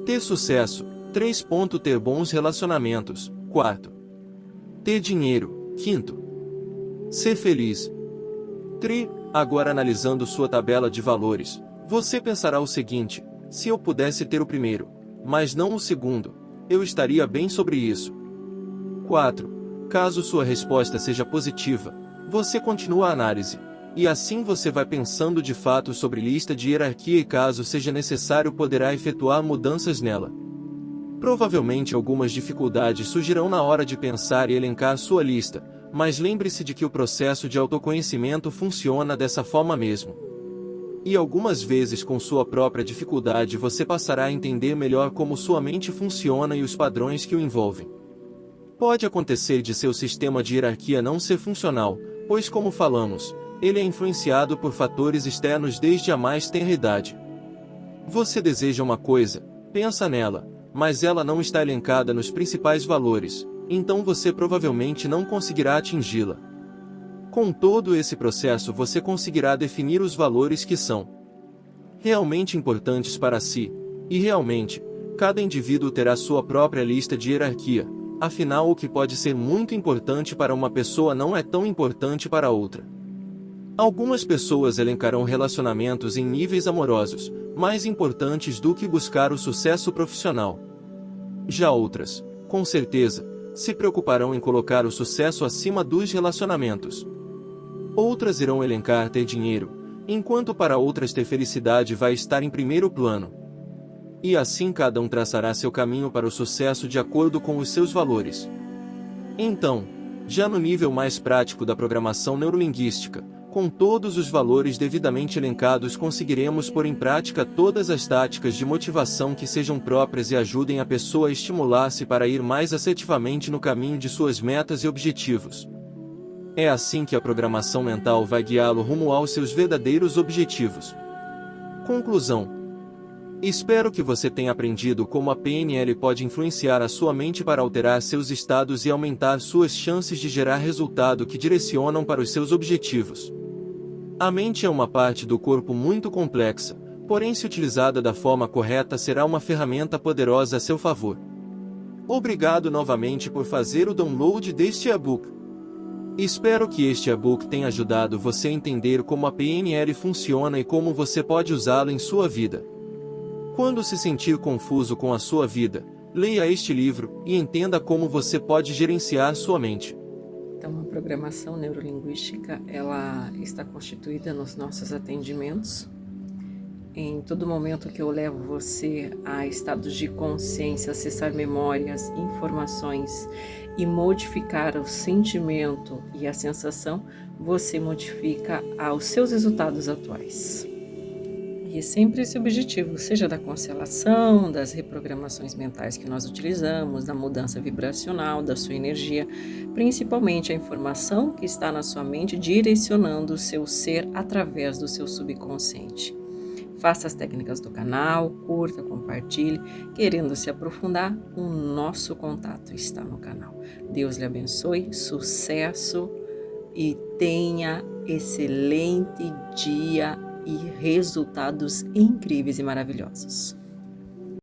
Ter sucesso. 3. Ter bons relacionamentos. 4. Ter dinheiro. 5. Ser feliz. 3. Agora, analisando sua tabela de valores, você pensará o seguinte: se eu pudesse ter o primeiro, mas não o segundo, eu estaria bem sobre isso. 4. Caso sua resposta seja positiva, você continua a análise, e assim você vai pensando de fato sobre lista de hierarquia e caso seja necessário poderá efetuar mudanças nela. Provavelmente algumas dificuldades surgirão na hora de pensar e elencar sua lista, mas lembre-se de que o processo de autoconhecimento funciona dessa forma mesmo. E algumas vezes com sua própria dificuldade você passará a entender melhor como sua mente funciona e os padrões que o envolvem. Pode acontecer de seu sistema de hierarquia não ser funcional, pois como falamos, ele é influenciado por fatores externos desde a mais tenra idade. Você deseja uma coisa, pensa nela, mas ela não está elencada nos principais valores, então você provavelmente não conseguirá atingi-la. Com todo esse processo você conseguirá definir os valores que são realmente importantes para si, e realmente, cada indivíduo terá sua própria lista de hierarquia, afinal o que pode ser muito importante para uma pessoa não é tão importante para outra. Algumas pessoas elencarão relacionamentos em níveis amorosos, mais importantes do que buscar o sucesso profissional. Já outras, com certeza, se preocuparão em colocar o sucesso acima dos relacionamentos. Outras irão elencar ter dinheiro, enquanto para outras ter felicidade vai estar em primeiro plano. E assim cada um traçará seu caminho para o sucesso de acordo com os seus valores. Então, já no nível mais prático da programação neurolinguística, com todos os valores devidamente elencados conseguiremos pôr em prática todas as táticas de motivação que sejam próprias e ajudem a pessoa a estimular-se para ir mais assertivamente no caminho de suas metas e objetivos. É assim que a programação mental vai guiá-lo rumo aos seus verdadeiros objetivos. Conclusão. Espero que você tenha aprendido como a PNL pode influenciar a sua mente para alterar seus estados e aumentar suas chances de gerar resultado que direcionam para os seus objetivos. A mente é uma parte do corpo muito complexa, porém se utilizada da forma correta será uma ferramenta poderosa a seu favor. Obrigado novamente por fazer o download deste e-book. Espero que este e-book tenha ajudado você a entender como a PNL funciona e como você pode usá-la em sua vida. Quando se sentir confuso com a sua vida, Leia este livro e entenda como você pode gerenciar sua mente. Então, a programação neurolinguística, ela está constituída nos nossos atendimentos. Em todo momento que eu levo você a estados de consciência, acessar memórias, informações e modificar o sentimento e a sensação, você modifica os seus resultados atuais. E é sempre esse objetivo, seja da constelação, das reprogramações mentais que nós utilizamos, da mudança vibracional, da sua energia, principalmente a informação que está na sua mente direcionando o seu ser através do seu subconsciente. Faça as técnicas do canal, curta, compartilhe. Querendo se aprofundar, o nosso contato está no canal. Deus lhe abençoe, sucesso e tenha excelente dia e resultados incríveis e maravilhosos.